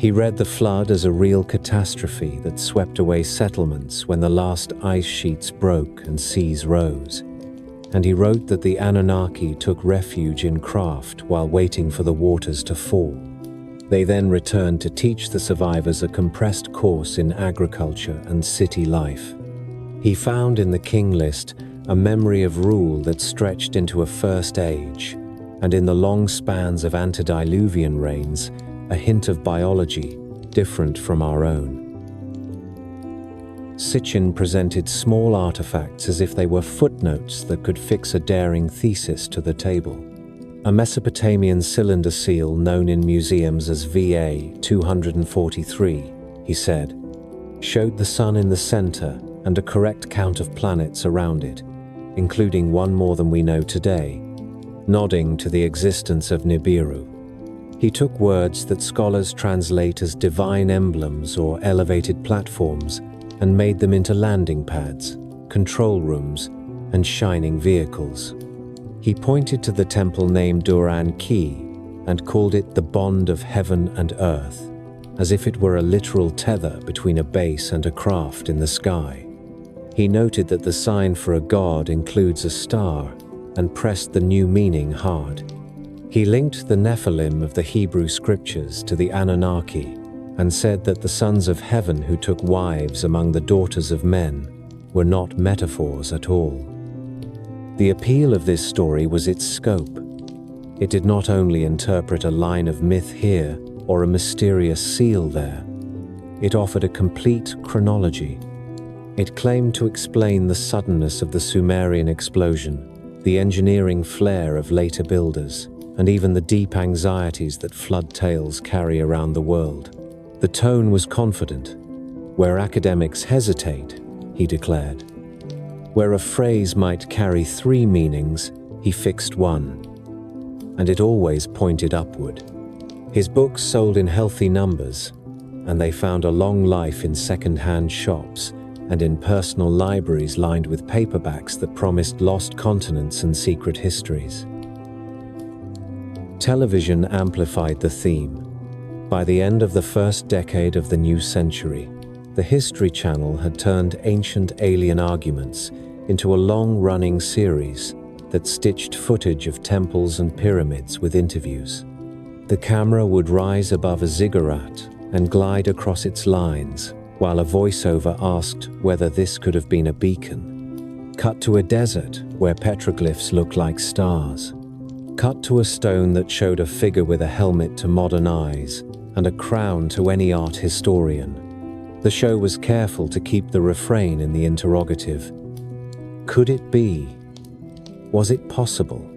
He read the flood as a real catastrophe that swept away settlements when the last ice sheets broke and seas rose. And he wrote that the Anunnaki took refuge in craft while waiting for the waters to fall. They then returned to teach the survivors a compressed course in agriculture and city life. He found in the king list a memory of rule that stretched into a first age, and in the long spans of antediluvian reigns, a hint of biology different from our own. Sitchin presented small artifacts as if they were footnotes that could fix a daring thesis to the table. A Mesopotamian cylinder seal known in museums as VA 243, he said, showed the sun in the center and a correct count of planets around it, including one more than we know today, nodding to the existence of Nibiru. He took words that scholars translate as divine emblems or elevated platforms and made them into landing pads, control rooms, and shining vehicles. He pointed to the temple named Duran Ki and called it the bond of heaven and earth, as if it were a literal tether between a base and a craft in the sky. He noted that the sign for a god includes a star and pressed the new meaning hard. He linked the Nephilim of the Hebrew scriptures to the Anunnaki and said that the sons of heaven who took wives among the daughters of men were not metaphors at all. The appeal of this story was its scope. It did not only interpret a line of myth here or a mysterious seal there. It offered a complete chronology. It claimed to explain the suddenness of the Sumerian explosion, the engineering flair of later builders, and even the deep anxieties that flood tales carry around the world. The tone was confident. Where academics hesitate, he declared. Where a phrase might carry three meanings, he fixed one. And it always pointed upward. His books sold in healthy numbers, and they found a long life in second-hand shops and in personal libraries lined with paperbacks that promised lost continents and secret histories. Television amplified the theme. By the end of the first decade of the new century, the History Channel had turned ancient alien arguments into a long-running series that stitched footage of temples and pyramids with interviews. The camera would rise above a ziggurat and glide across its lines, while a voiceover asked whether this could have been a beacon. Cut to a desert where petroglyphs looked like stars. Cut to a stone that showed a figure with a helmet to modern eyes and a crown to any art historian. The show was careful to keep the refrain in the interrogative. Could it be? Was it possible?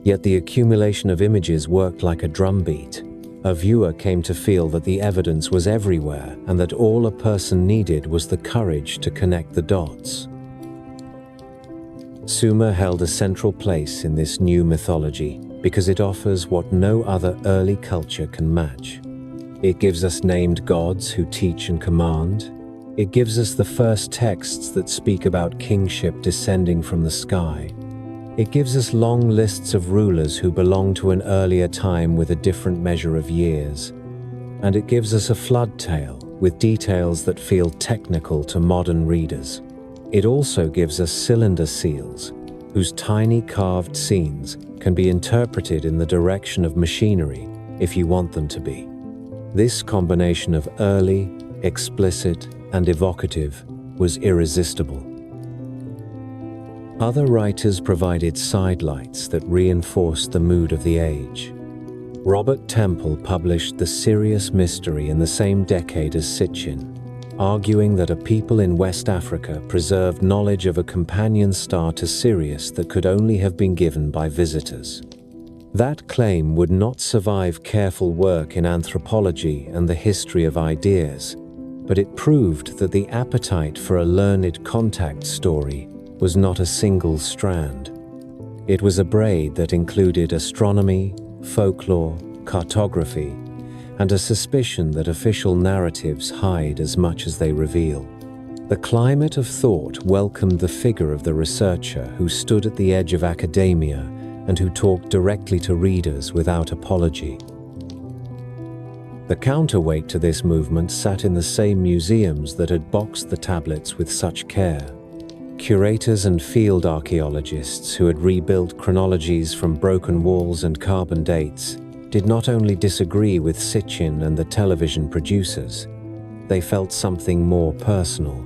Yet the accumulation of images worked like a drumbeat. A viewer came to feel that the evidence was everywhere and that all a person needed was the courage to connect the dots. Sumer held a central place in this new mythology because it offers what no other early culture can match. It gives us named gods who teach and command. It gives us the first texts that speak about kingship descending from the sky. It gives us long lists of rulers who belong to an earlier time with a different measure of years. And it gives us a flood tale with details that feel technical to modern readers. It also gives us cylinder seals, whose tiny carved scenes can be interpreted in the direction of machinery if you want them to be. This combination of early, explicit, and evocative was irresistible. Other writers provided sidelights that reinforced the mood of the age. Robert Temple published The Sirius Mystery in the same decade as Sitchin, arguing that a people in West Africa preserved knowledge of a companion star to Sirius that could only have been given by visitors. That claim would not survive careful work in anthropology and the history of ideas, but it proved that the appetite for a learned contact story was not a single strand. It was a braid that included astronomy, folklore, cartography, and a suspicion that official narratives hide as much as they reveal. The climate of thought welcomed the figure of the researcher who stood at the edge of academia and who talked directly to readers without apology. The counterweight to this movement sat in the same museums that had boxed the tablets with such care. Curators and field archaeologists who had rebuilt chronologies from broken walls and carbon dates did not only disagree with Sitchin and the television producers, they felt something more personal.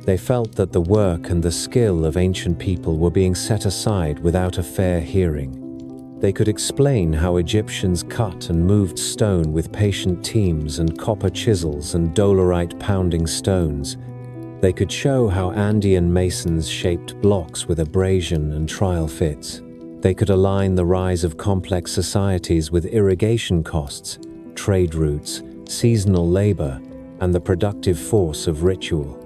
They felt that the work and the skill of ancient people were being set aside without a fair hearing. They could explain how Egyptians cut and moved stone with patient teams and copper chisels and dolerite pounding stones. They could show how Andean masons shaped blocks with abrasion and trial fits. They could align the rise of complex societies with irrigation costs, trade routes, seasonal labor, and the productive force of ritual.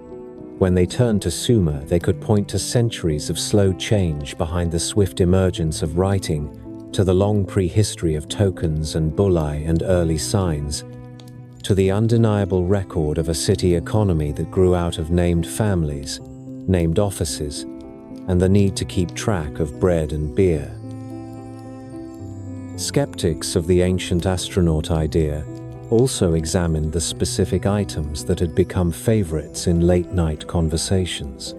When they turned to Sumer, they could point to centuries of slow change behind the swift emergence of writing, to the long prehistory of tokens and bullae and early signs, to the undeniable record of a city economy that grew out of named families, named offices, and the need to keep track of bread and beer. Skeptics of the ancient astronaut idea also examined the specific items that had become favorites in late-night conversations.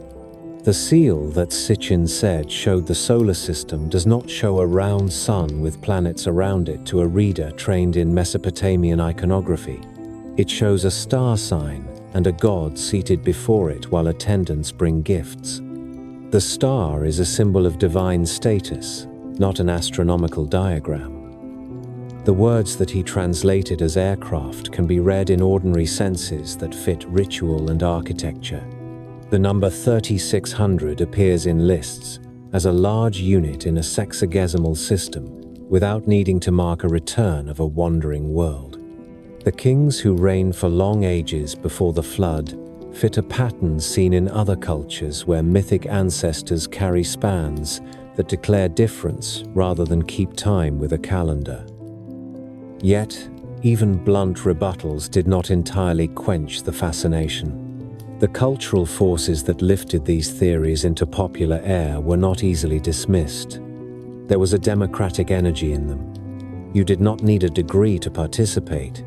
The seal that Sitchin said showed the solar system does not show a round sun with planets around it to a reader trained in Mesopotamian iconography. It shows a star sign and a god seated before it while attendants bring gifts. The star is a symbol of divine status, not an astronomical diagram. The words that he translated as aircraft can be read in ordinary senses that fit ritual and architecture. The number 3600 appears in lists, as a large unit in a sexagesimal system, without needing to mark a return of a wandering world. The kings who reigned for long ages before the flood fit a pattern seen in other cultures where mythic ancestors carry spans that declare difference rather than keep time with a calendar. Yet, even blunt rebuttals did not entirely quench the fascination. The cultural forces that lifted these theories into popular air were not easily dismissed. There was a democratic energy in them. You did not need a degree to participate.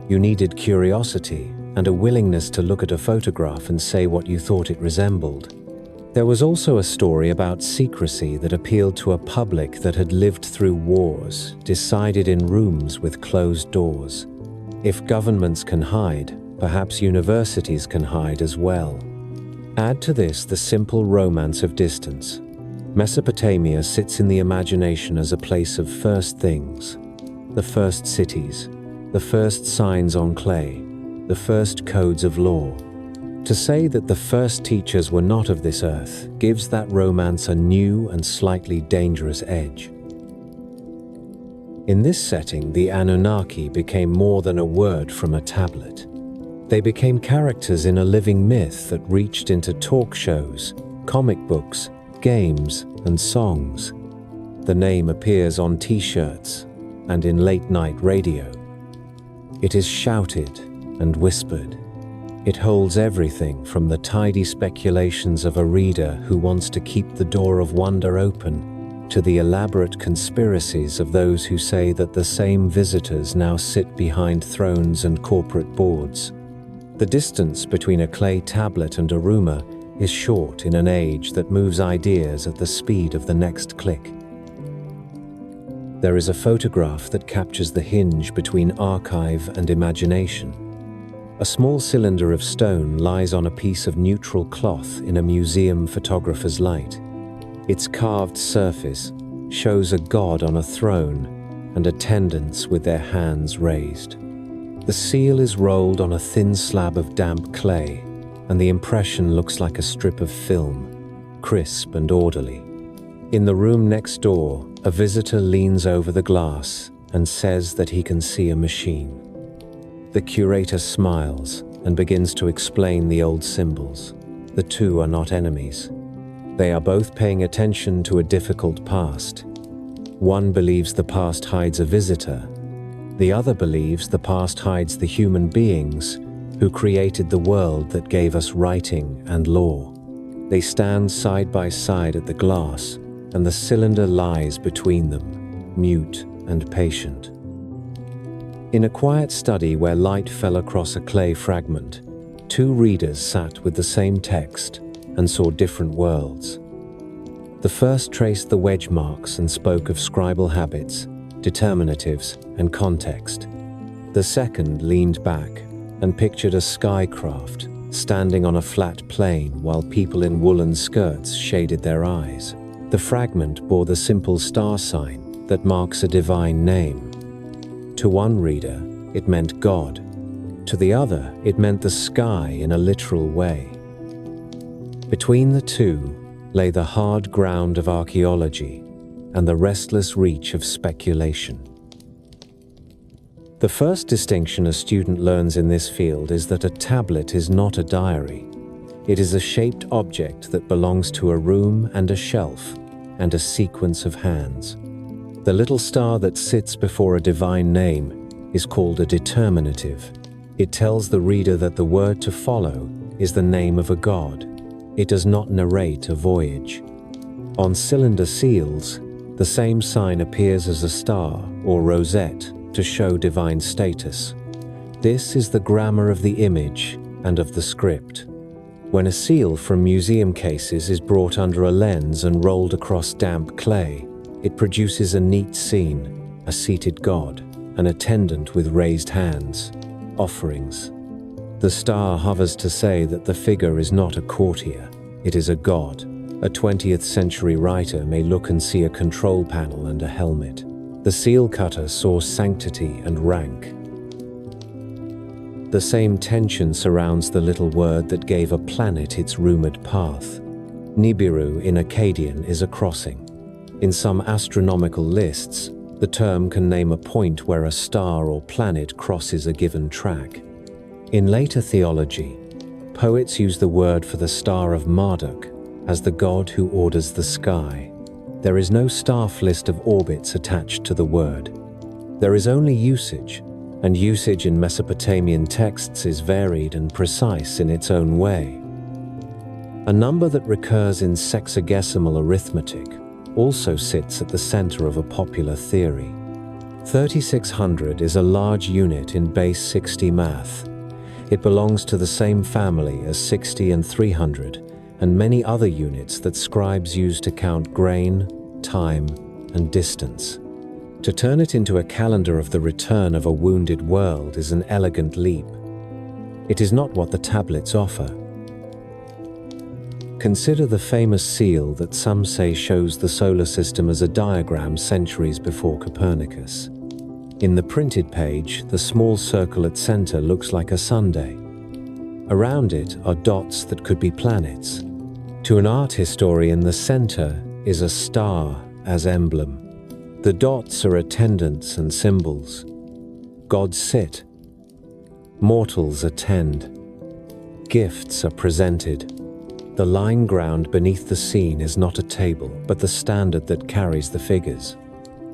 You needed curiosity and a willingness to look at a photograph and say what you thought it resembled. There was also a story about secrecy that appealed to a public that had lived through wars, decided in rooms with closed doors. If governments can hide, perhaps universities can hide as well. Add to this the simple romance of distance. Mesopotamia sits in the imagination as a place of first things, the first cities, the first signs on clay, the first codes of law. To say that the first teachers were not of this earth gives that romance a new and slightly dangerous edge. In this setting, the Anunnaki became more than a word from a tablet. They became characters in a living myth that reached into talk shows, comic books, games, and songs. The name appears on t-shirts and in late-night radio. It is shouted and whispered. It holds everything from the tidy speculations of a reader who wants to keep the door of wonder open to the elaborate conspiracies of those who say that the same visitors now sit behind thrones and corporate boards. The distance between a clay tablet and a rumor is short in an age that moves ideas at the speed of the next click. There is a photograph that captures the hinge between archive and imagination. A small cylinder of stone lies on a piece of neutral cloth in a museum photographer's light. Its carved surface shows a god on a throne and attendants with their hands raised. The seal is rolled on a thin slab of damp clay, and the impression looks like a strip of film, crisp and orderly. In the room next door, a visitor leans over the glass and says that he can see a machine. The curator smiles and begins to explain the old symbols. The two are not enemies. They are both paying attention to a difficult past. One believes the past hides a visitor. The other believes the past hides the human beings who created the world that gave us writing and law. They stand side by side at the glass, and the cylinder lies between them, mute and patient. In a quiet study where light fell across a clay fragment, two readers sat with the same text and saw different worlds. The first traced the wedge marks and spoke of scribal habits, determinatives, and context. The second leaned back and pictured a skycraft standing on a flat plain while people in woolen skirts shaded their eyes. The fragment bore the simple star sign that marks a divine name. To one reader, it meant God. To the other, it meant the sky in a literal way. Between the two lay the hard ground of archaeology and the restless reach of speculation. The first distinction a student learns in this field is that a tablet is not a diary. It is a shaped object that belongs to a room and a shelf and a sequence of hands. The little star that sits before a divine name is called a determinative. It tells the reader that the word to follow is the name of a god. It does not narrate a voyage. On cylinder seals, the same sign appears as a star or rosette to show divine status. This is the grammar of the image and of the script. When a seal from museum cases is brought under a lens and rolled across damp clay, it produces a neat scene, a seated god, an attendant with raised hands, offerings. The star hovers to say that the figure is not a courtier, it is a god. A 20th century writer may look and see a control panel and a helmet. The seal cutter saw sanctity and rank. The same tension surrounds the little word that gave a planet its rumored path. Nibiru in Akkadian is a crossing. In some astronomical lists, the term can name a point where a star or planet crosses a given track. In later theology, poets use the word for the star of Marduk as the god who orders the sky. There is no staff list of orbits attached to the word. There is only usage, and usage in Mesopotamian texts is varied and precise in its own way. A number that recurs in sexagesimal arithmetic also sits at the center of a popular theory. 3600 is a large unit in base 60 math. It belongs to the same family as 60 and 300, and many other units that scribes use to count grain, time, and distance. To turn it into a calendar of the return of a wounded world is an elegant leap. It is not what the tablets offer. Consider the famous seal that some say shows the solar system as a diagram centuries before Copernicus. In the printed page, the small circle at center looks like a sundae. Around it are dots that could be planets. To an art historian, the center is a star as emblem. The dots are attendants and symbols. Gods sit. Mortals attend. Gifts are presented. The line ground beneath the scene is not a table, but the standard that carries the figures.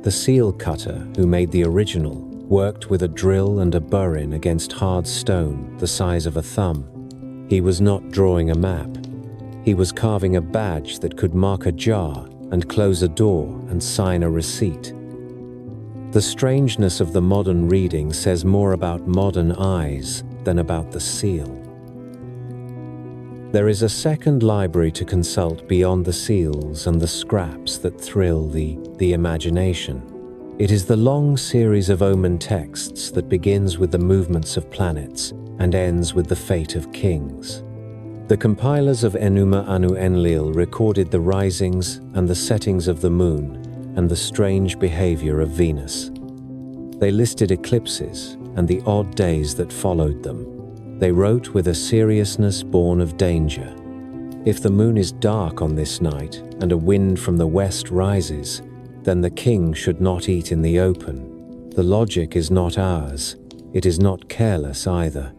The seal cutter, who made the original, worked with a drill and a burin against hard stone the size of a thumb. He was not drawing a map. He was carving a badge that could mark a jar and close a door and sign a receipt. The strangeness of the modern reading says more about modern eyes than about the seal. There is a second library to consult beyond the seals and the scraps that thrill the imagination. It is the long series of omen texts that begins with the movements of planets and ends with the fate of kings. The compilers of Enuma Anu Enlil recorded the risings and the settings of the moon and the strange behavior of Venus. They listed eclipses and the odd days that followed them. They wrote with a seriousness born of danger. If the moon is dark on this night and a wind from the west rises, then the king should not eat in the open. The logic is not ours. It is not careless either.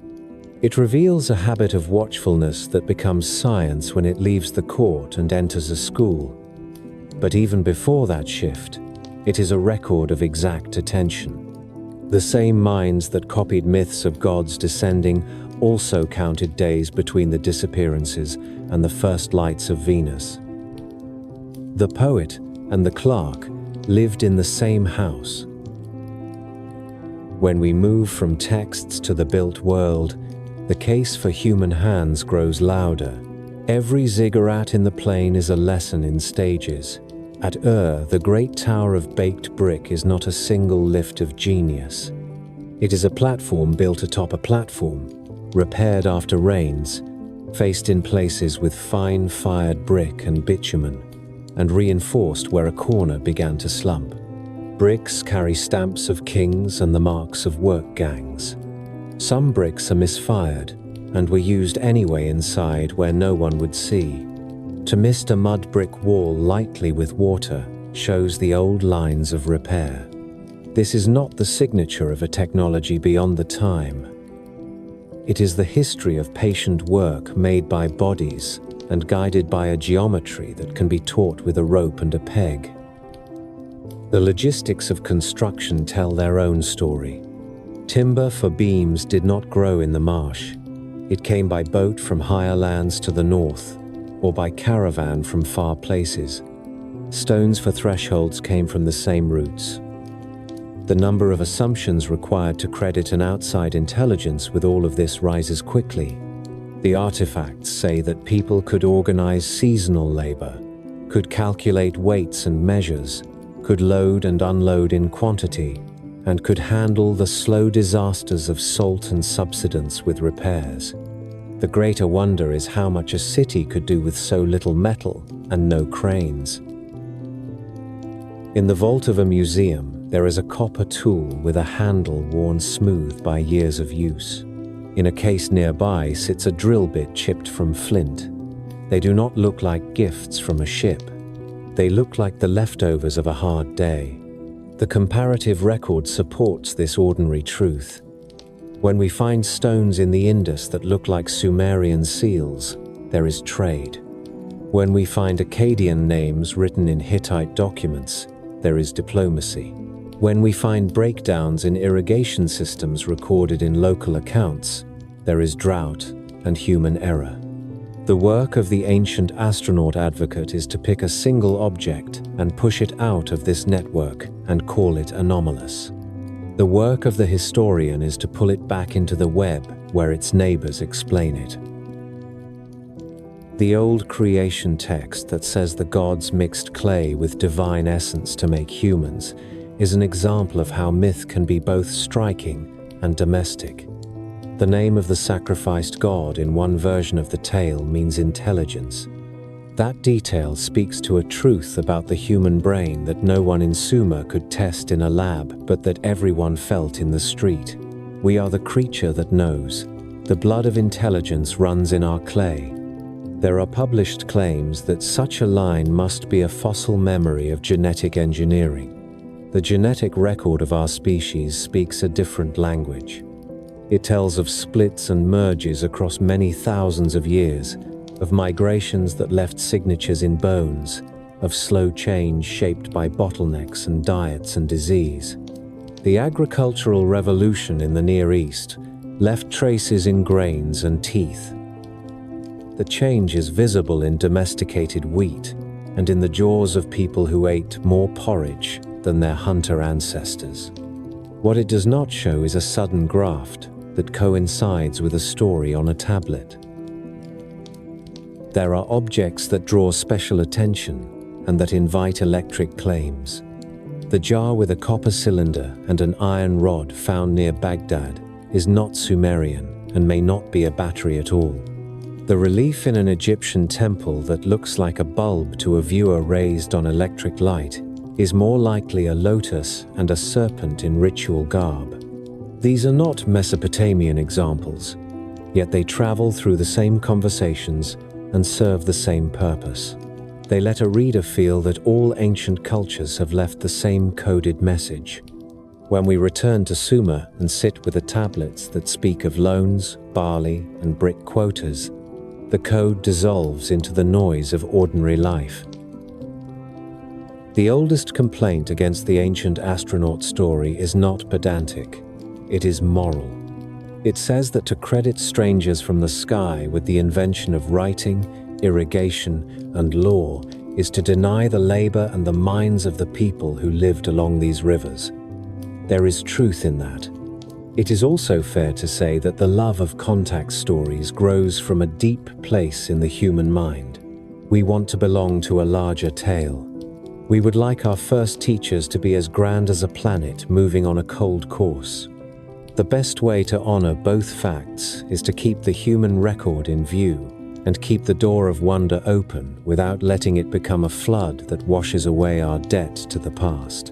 It reveals a habit of watchfulness that becomes science when it leaves the court and enters a school. But even before that shift, it is a record of exact attention. The same minds that copied myths of gods descending also counted days between the disappearances and the first lights of Venus. The poet and the clerk lived in the same house. When we move from texts to the built world, the case for human hands grows louder. Every ziggurat in the plain is a lesson in stages. At the great tower of baked brick is not a single lift of genius. It is a platform built atop a platform, repaired after rains, faced in places with fine-fired brick and bitumen, and reinforced where a corner began to slump. Bricks carry stamps of kings and the marks of work gangs. Some bricks are misfired and were used anyway inside where no one would see. To mist a mud brick wall lightly with water shows the old lines of repair. This is not the signature of a technology beyond the time. It is the history of patient work made by bodies and guided by a geometry that can be taught with a rope and a peg. The logistics of construction tell their own story. Timber for beams did not grow in the marsh. It came by boat from higher lands to the north, or by caravan from far places. Stones for thresholds came from the same routes. The number of assumptions required to credit an outside intelligence with all of this rises quickly. The artifacts say that people could organize seasonal labor, could calculate weights and measures, could load and unload in quantity, and could handle the slow disasters of salt and subsidence with repairs. The greater wonder is how much a city could do with so little metal and no cranes. In the vault of a museum, there is a copper tool with a handle worn smooth by years of use. In a case nearby sits a drill bit chipped from flint. They do not look like gifts from a ship. They look like the leftovers of a hard day. The comparative record supports this ordinary truth. When we find stones in the Indus that look like Sumerian seals, there is trade. When we find Akkadian names written in Hittite documents, there is diplomacy. When we find breakdowns in irrigation systems recorded in local accounts, there is drought and human error. The work of the ancient astronaut advocate is to pick a single object and push it out of this network and call it anomalous. The work of the historian is to pull it back into the web where its neighbors explain it. The old creation text that says the gods mixed clay with divine essence to make humans is an example of how myth can be both striking and domestic. The name of the sacrificed god in one version of the tale means intelligence. That detail speaks to a truth about the human brain that no one in Sumer could test in a lab, but that everyone felt in the street. We are the creature that knows. The blood of intelligence runs in our clay. There are published claims that such a line must be a fossil memory of genetic engineering. The genetic record of our species speaks a different language. It tells of splits and merges across many thousands of years, of migrations that left signatures in bones, of slow change shaped by bottlenecks and diets and disease. The agricultural revolution in the Near East left traces in grains and teeth. The change is visible in domesticated wheat and in the jaws of people who ate more porridge than their hunter ancestors. What it does not show is a sudden graft that coincides with a story on a tablet. There are objects that draw special attention and that invite electric claims. The jar with a copper cylinder and an iron rod found near Baghdad is not Sumerian and may not be a battery at all. The relief in an Egyptian temple that looks like a bulb to a viewer raised on electric light is more likely a lotus and a serpent in ritual garb. These are not Mesopotamian examples, yet they travel through the same conversations and serve the same purpose. They let a reader feel that all ancient cultures have left the same coded message. When we return to Sumer and sit with the tablets that speak of loans, barley, and brick quotas, the code dissolves into the noise of ordinary life. The oldest complaint against the ancient astronaut story is not pedantic. It is moral. It says that to credit strangers from the sky with the invention of writing, irrigation, and law is to deny the labor and the minds of the people who lived along these rivers. There is truth in that. It is also fair to say that the love of contact stories grows from a deep place in the human mind. We want to belong to a larger tale. We would like our first teachers to be as grand as a planet moving on a cold course. The best way to honor both facts is to keep the human record in view and keep the door of wonder open without letting it become a flood that washes away our debt to the past.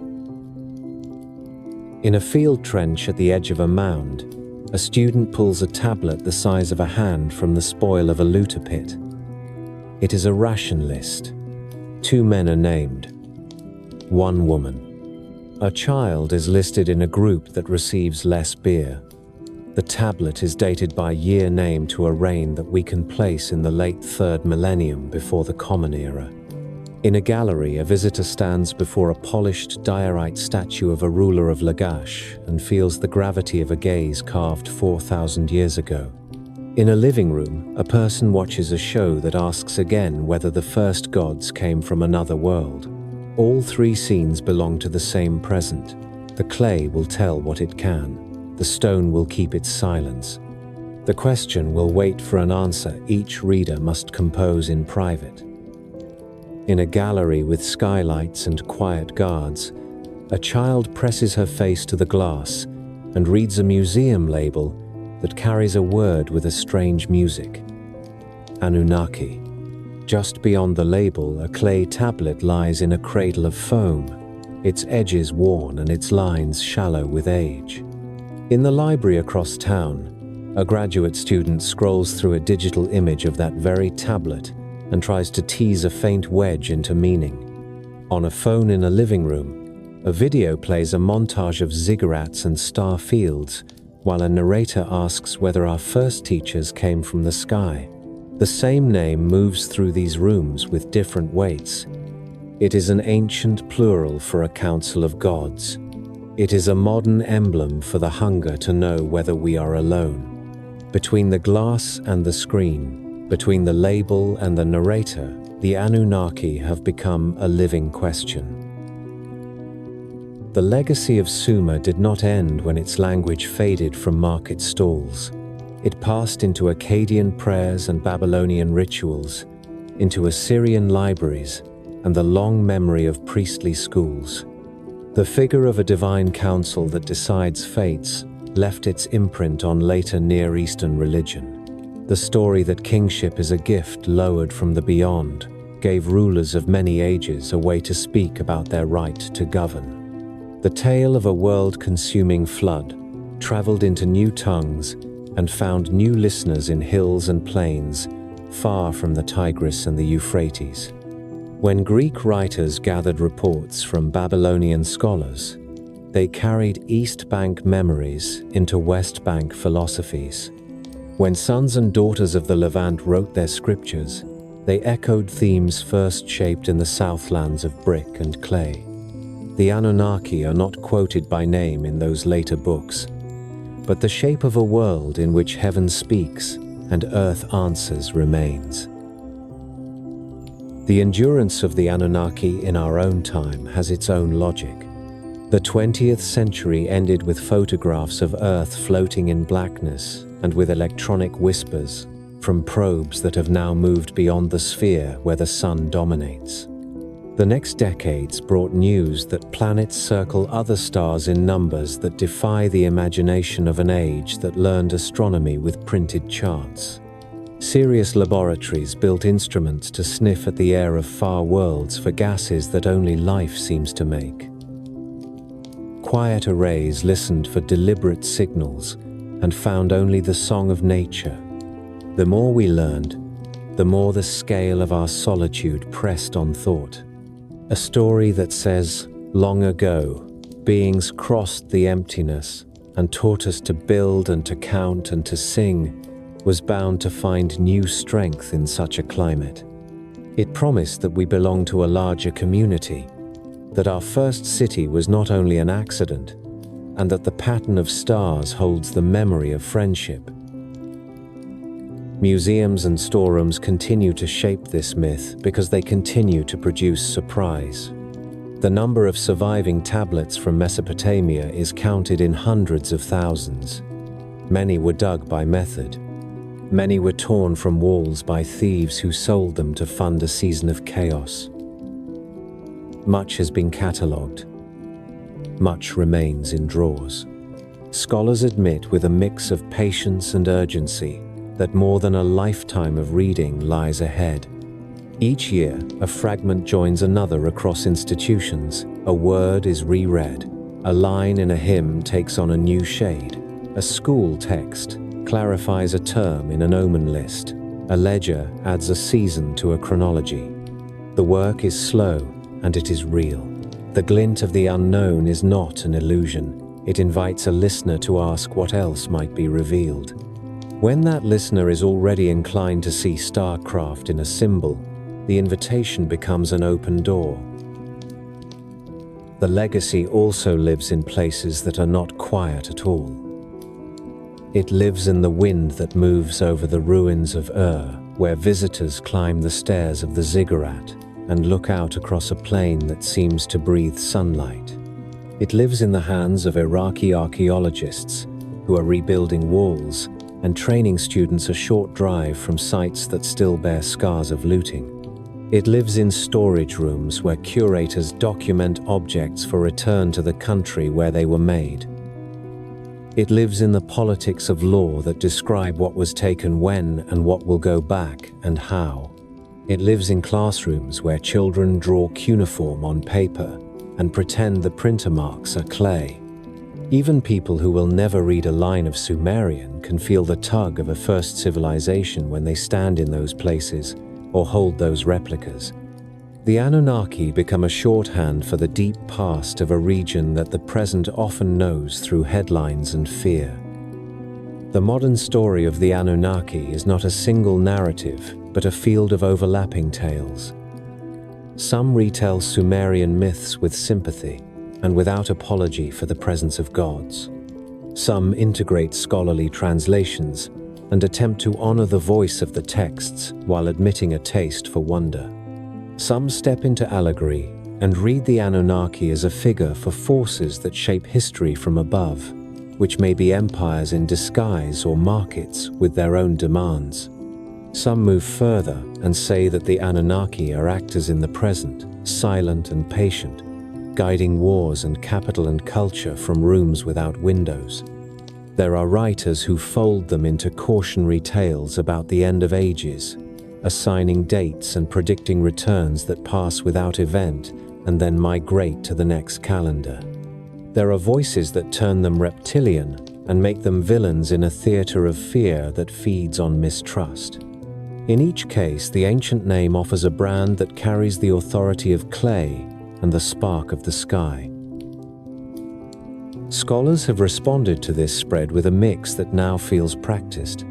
In a field trench at the edge of a mound, a student pulls a tablet the size of a hand from the spoil of a looter pit. It is a ration list. 2 men are named. 1 woman. A child is listed in a group that receives less beer. The tablet is dated by year name to a reign that we can place in the late 3rd millennium before the Common Era. In a gallery, a visitor stands before a polished diorite statue of a ruler of Lagash and feels the gravity of a gaze carved 4,000 years ago. In a living room, a person watches a show that asks again whether the first gods came from another world. All 3 scenes belong to the same present. The clay will tell what it can. The stone will keep its silence. The question will wait for an answer each reader must compose in private. In a gallery with skylights and quiet guards, a child presses her face to the glass and reads a museum label that carries a word with a strange music. Anunnaki. Just beyond the label, a clay tablet lies in a cradle of foam, its edges worn and its lines shallow with age. In the library across town, a graduate student scrolls through a digital image of that very tablet and tries to tease a faint wedge into meaning. On a phone in a living room, a video plays a montage of ziggurats and star fields, while a narrator asks whether our first teachers came from the sky. The same name moves through these rooms with different weights. It is an ancient plural for a council of gods. It is a modern emblem for the hunger to know whether we are alone. Between the glass and the screen, between the label and the narrator, the Anunnaki have become a living question. The legacy of Sumer did not end when its language faded from market stalls. It passed into Akkadian prayers and Babylonian rituals, into Assyrian libraries, and the long memory of priestly schools. The figure of a divine council that decides fates left its imprint on later Near Eastern religion. The story that kingship is a gift lowered from the beyond gave rulers of many ages a way to speak about their right to govern. The tale of a world-consuming flood traveled into new tongues and found new listeners in hills and plains, far from the Tigris and the Euphrates. When Greek writers gathered reports from Babylonian scholars, they carried East Bank memories into West Bank philosophies. When sons and daughters of the Levant wrote their scriptures, they echoed themes first shaped in the southlands of brick and clay. The Anunnaki are not quoted by name in those later books, but the shape of a world in which heaven speaks and earth answers remains. The endurance of the Anunnaki in our own time has its own logic. The 20th century ended with photographs of Earth floating in blackness and with electronic whispers from probes that have now moved beyond the sphere where the sun dominates. The next decades brought news that planets circle other stars in numbers that defy the imagination of an age that learned astronomy with printed charts. Serious laboratories built instruments to sniff at the air of far worlds for gases that only life seems to make. Quiet arrays listened for deliberate signals and found only the song of nature. The more we learned, the more the scale of our solitude pressed on thought. A story that says, long ago, beings crossed the emptiness and taught us to build and to count and to sing, was bound to find new strength in such a climate. It promised that we belong to a larger community, that our first city was not only an accident, and that the pattern of stars holds the memory of friendship. Museums and storerooms continue to shape this myth because they continue to produce surprise. The number of surviving tablets from Mesopotamia is counted in hundreds of thousands. Many were dug by method. Many were torn from walls by thieves who sold them to fund a season of chaos. Much has been catalogued. Much remains in drawers. Scholars admit with a mix of patience and urgency that more than a lifetime of reading lies ahead. Each year, a fragment joins another across institutions. A word is reread. A line in a hymn takes on a new shade. A school text clarifies a term in an omen list. A ledger adds a season to a chronology. The work is slow, and it is real. The glint of the unknown is not an illusion. It invites a listener to ask what else might be revealed. When that listener is already inclined to see starcraft in a symbol, the invitation becomes an open door. The legacy also lives in places that are not quiet at all. It lives in the wind that moves over the ruins of where visitors climb the stairs of the ziggurat and look out across a plain that seems to breathe sunlight. It lives in the hands of Iraqi archaeologists who are rebuilding walls and training students a short drive from sites that still bear scars of looting. It lives in storage rooms where curators document objects for return to the country where they were made. It lives in the politics of law that describe what was taken when and what will go back and how. It lives in classrooms where children draw cuneiform on paper and pretend the printer marks are clay. Even people who will never read a line of Sumerian can feel the tug of a first civilization when they stand in those places, or hold those replicas. The Anunnaki become a shorthand for the deep past of a region that the present often knows through headlines and fear. The modern story of the Anunnaki is not a single narrative, but a field of overlapping tales. Some retell Sumerian myths with sympathy and without apology for the presence of gods. Some integrate scholarly translations and attempt to honor the voice of the texts while admitting a taste for wonder. Some step into allegory and read the Anunnaki as a figure for forces that shape history from above, which may be empires in disguise or markets with their own demands. Some move further and say that the Anunnaki are actors in the present, silent and patient, guiding wars and capital and culture from rooms without windows. There are writers who fold them into cautionary tales about the end of ages, assigning dates and predicting returns that pass without event and then migrate to the next calendar. There are voices that turn them reptilian and make them villains in a theater of fear that feeds on mistrust. In each case, the ancient name offers a brand that carries the authority of clay and the spark of the sky. Scholars have responded to this spread with a mix that now feels practiced.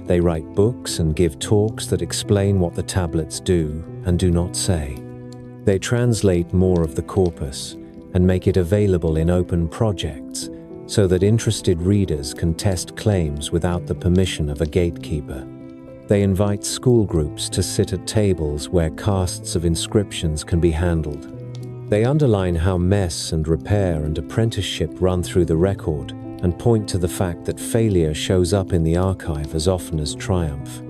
They write books and give talks that explain what the tablets do and do not say. They translate more of the corpus and make it available in open projects so that interested readers can test claims without the permission of a gatekeeper. They invite school groups to sit at tables where casts of inscriptions can be handled. They underline how mess and repair and apprenticeship run through the record and point to the fact that failure shows up in the archive as often as triumph.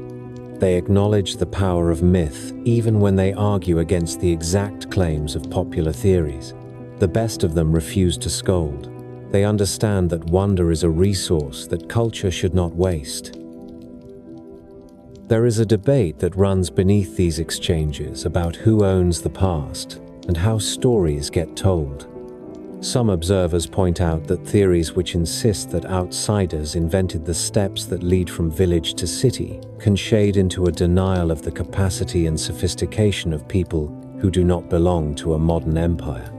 They acknowledge the power of myth even when they argue against the exact claims of popular theories. The best of them refuse to scold. They understand that wonder is a resource that culture should not waste. There is a debate that runs beneath these exchanges about who owns the past and how stories get told. Some observers point out that theories which insist that outsiders invented the steps that lead from village to city can shade into a denial of the capacity and sophistication of people who do not belong to a modern empire.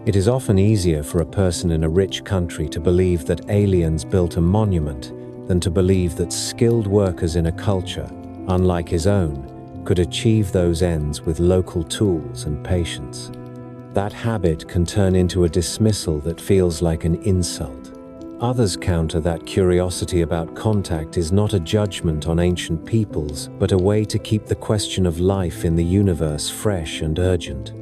It is often easier for a person in a rich country to believe that aliens built a monument than to believe that skilled workers in a culture, unlike his own, could achieve those ends with local tools and patience. That habit can turn into a dismissal that feels like an insult. Others counter that curiosity about contact is not a judgment on ancient peoples, but a way to keep the question of life in the universe fresh and urgent.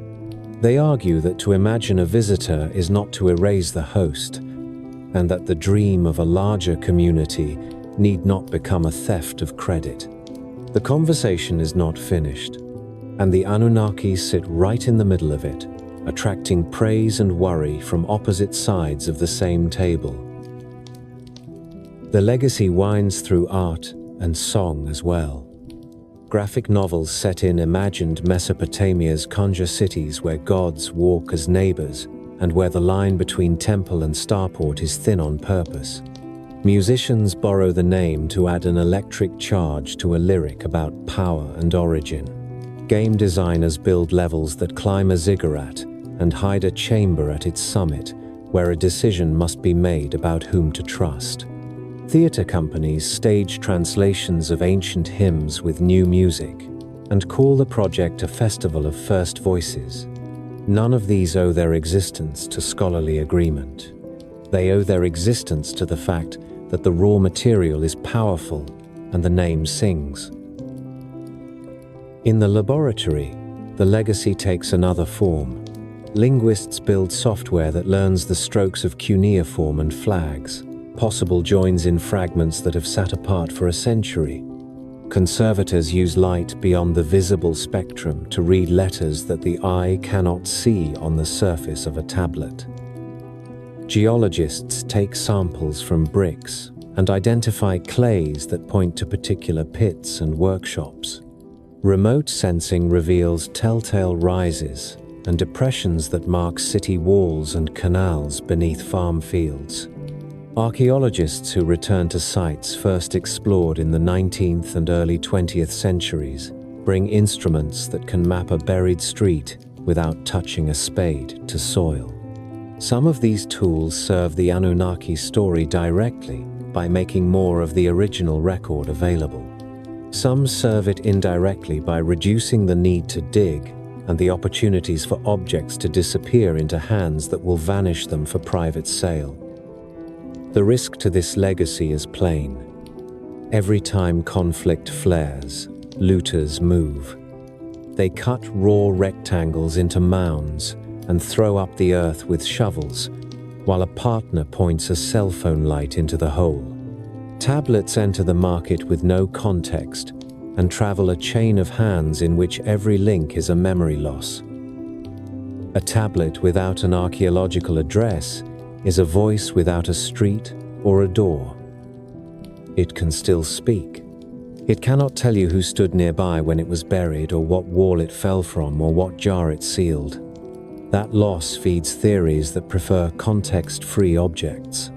They argue that to imagine a visitor is not to erase the host, and that the dream of a larger community need not become a theft of credit. The conversation is not finished, and the Anunnaki sit right in the middle of it, attracting praise and worry from opposite sides of the same table. The legacy winds through art and song as well. Graphic novels set in imagined Mesopotamia's conjure cities where gods walk as neighbors and where the line between temple and starport is thin on purpose. Musicians borrow the name to add an electric charge to a lyric about power and origin. Game designers build levels that climb a ziggurat and hide a chamber at its summit where a decision must be made about whom to trust. Theater companies stage translations of ancient hymns with new music and call the project a festival of first voices. None of these owe their existence to scholarly agreement. They owe their existence to the fact that the raw material is powerful and the name sings. In the laboratory, the legacy takes another form. Linguists build software that learns the strokes of cuneiform and flags, possible joins in fragments that have sat apart for a century. Conservators use light beyond the visible spectrum to read letters that the eye cannot see on the surface of a tablet. Geologists take samples from bricks and identify clays that point to particular pits and workshops. Remote sensing reveals telltale rises and depressions that mark city walls and canals beneath farm fields. Archaeologists who return to sites first explored in the 19th and early 20th centuries bring instruments that can map a buried street without touching a spade to soil. Some of these tools serve the Anunnaki story directly by making more of the original record available. Some serve it indirectly by reducing the need to dig and the opportunities for objects to disappear into hands that will vanish them for private sale. The risk to this legacy is plain. Every time conflict flares, looters move. They cut raw rectangles into mounds and throw up the earth with shovels, while a partner points a cell phone light into the hole. Tablets enter the market with no context and travel a chain of hands in which every link is a memory loss. A tablet without an archaeological address is a voice without a street or a door. It can still speak. It cannot tell you who stood nearby when it was buried, or what wall it fell from, or what jar it sealed. That loss feeds theories that prefer context-free objects.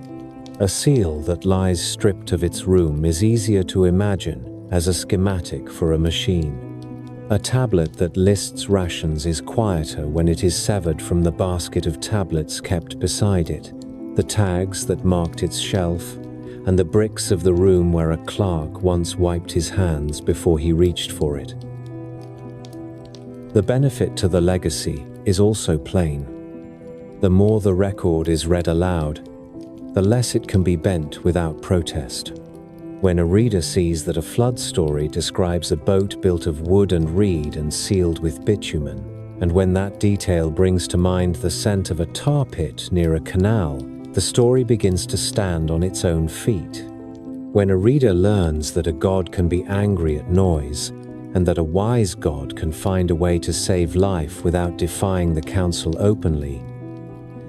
A seal that lies stripped of its room is easier to imagine as a schematic for a machine. A tablet that lists rations is quieter when it is severed from the basket of tablets kept beside it, the tags that marked its shelf, and the bricks of the room where a clerk once wiped his hands before he reached for it. The benefit to the legacy is also plain. The more the record is read aloud, the less it can be bent without protest. When a reader sees that a flood story describes a boat built of wood and reed and sealed with bitumen, and when that detail brings to mind the scent of a tar pit near a canal, the story begins to stand on its own feet. When a reader learns that a god can be angry at noise, and that a wise god can find a way to save life without defying the council openly,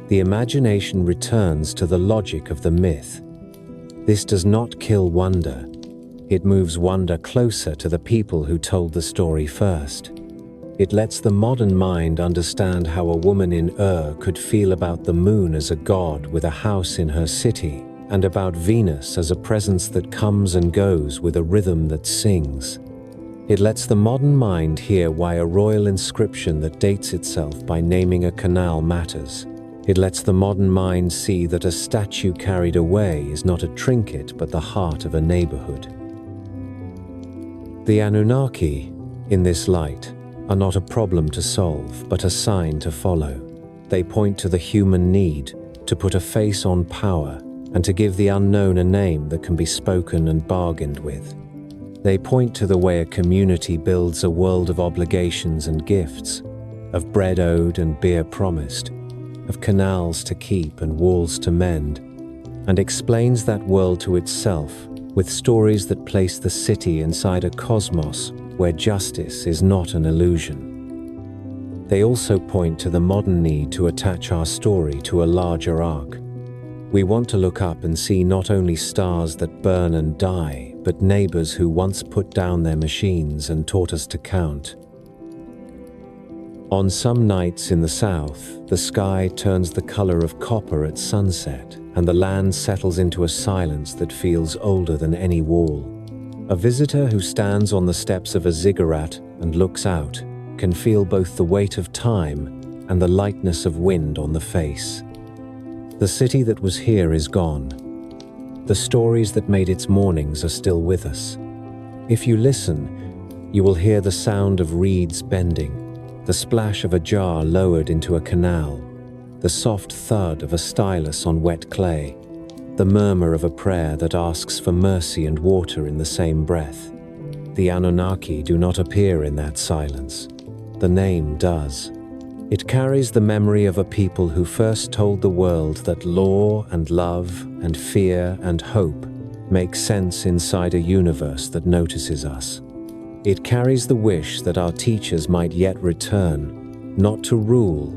the imagination returns to the logic of the myth. This does not kill wonder. It moves wonder closer to the people who told the story first. It lets the modern mind understand how a woman in could feel about the moon as a god with a house in her city, and about Venus as a presence that comes and goes with a rhythm that sings. It lets the modern mind hear why a royal inscription that dates itself by naming a canal matters. It lets the modern mind see that a statue carried away is not a trinket but the heart of a neighborhood. The Anunnaki, in this light, are not a problem to solve but a sign to follow. They point to the human need to put a face on power and to give the unknown a name that can be spoken and bargained with. They point to the way a community builds a world of obligations and gifts, of bread owed and beer promised, of canals to keep and walls to mend, and explains that world to itself with stories that place the city inside a cosmos where justice is not an illusion. They also point to the modern need to attach our story to a larger arc. We want to look up and see not only stars that burn and die, but neighbors who once put down their machines and taught us to count. On some nights in the south, the sky turns the color of copper at sunset, and the land settles into a silence that feels older than any wall. A visitor who stands on the steps of a ziggurat and looks out can feel both the weight of time and the lightness of wind on the face. The city that was here is gone. The stories that made its mornings are still with us. If you listen, you will hear the sound of reeds bending, the splash of a jar lowered into a canal, the soft thud of a stylus on wet clay, the murmur of a prayer that asks for mercy and water in the same breath. The Anunnaki do not appear in that silence. The name does. It carries the memory of a people who first told the world that law and love and fear and hope make sense inside a universe that notices us. It carries the wish that our teachers might yet return, not to rule,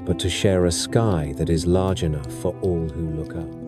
but to share a sky that is large enough for all who look up.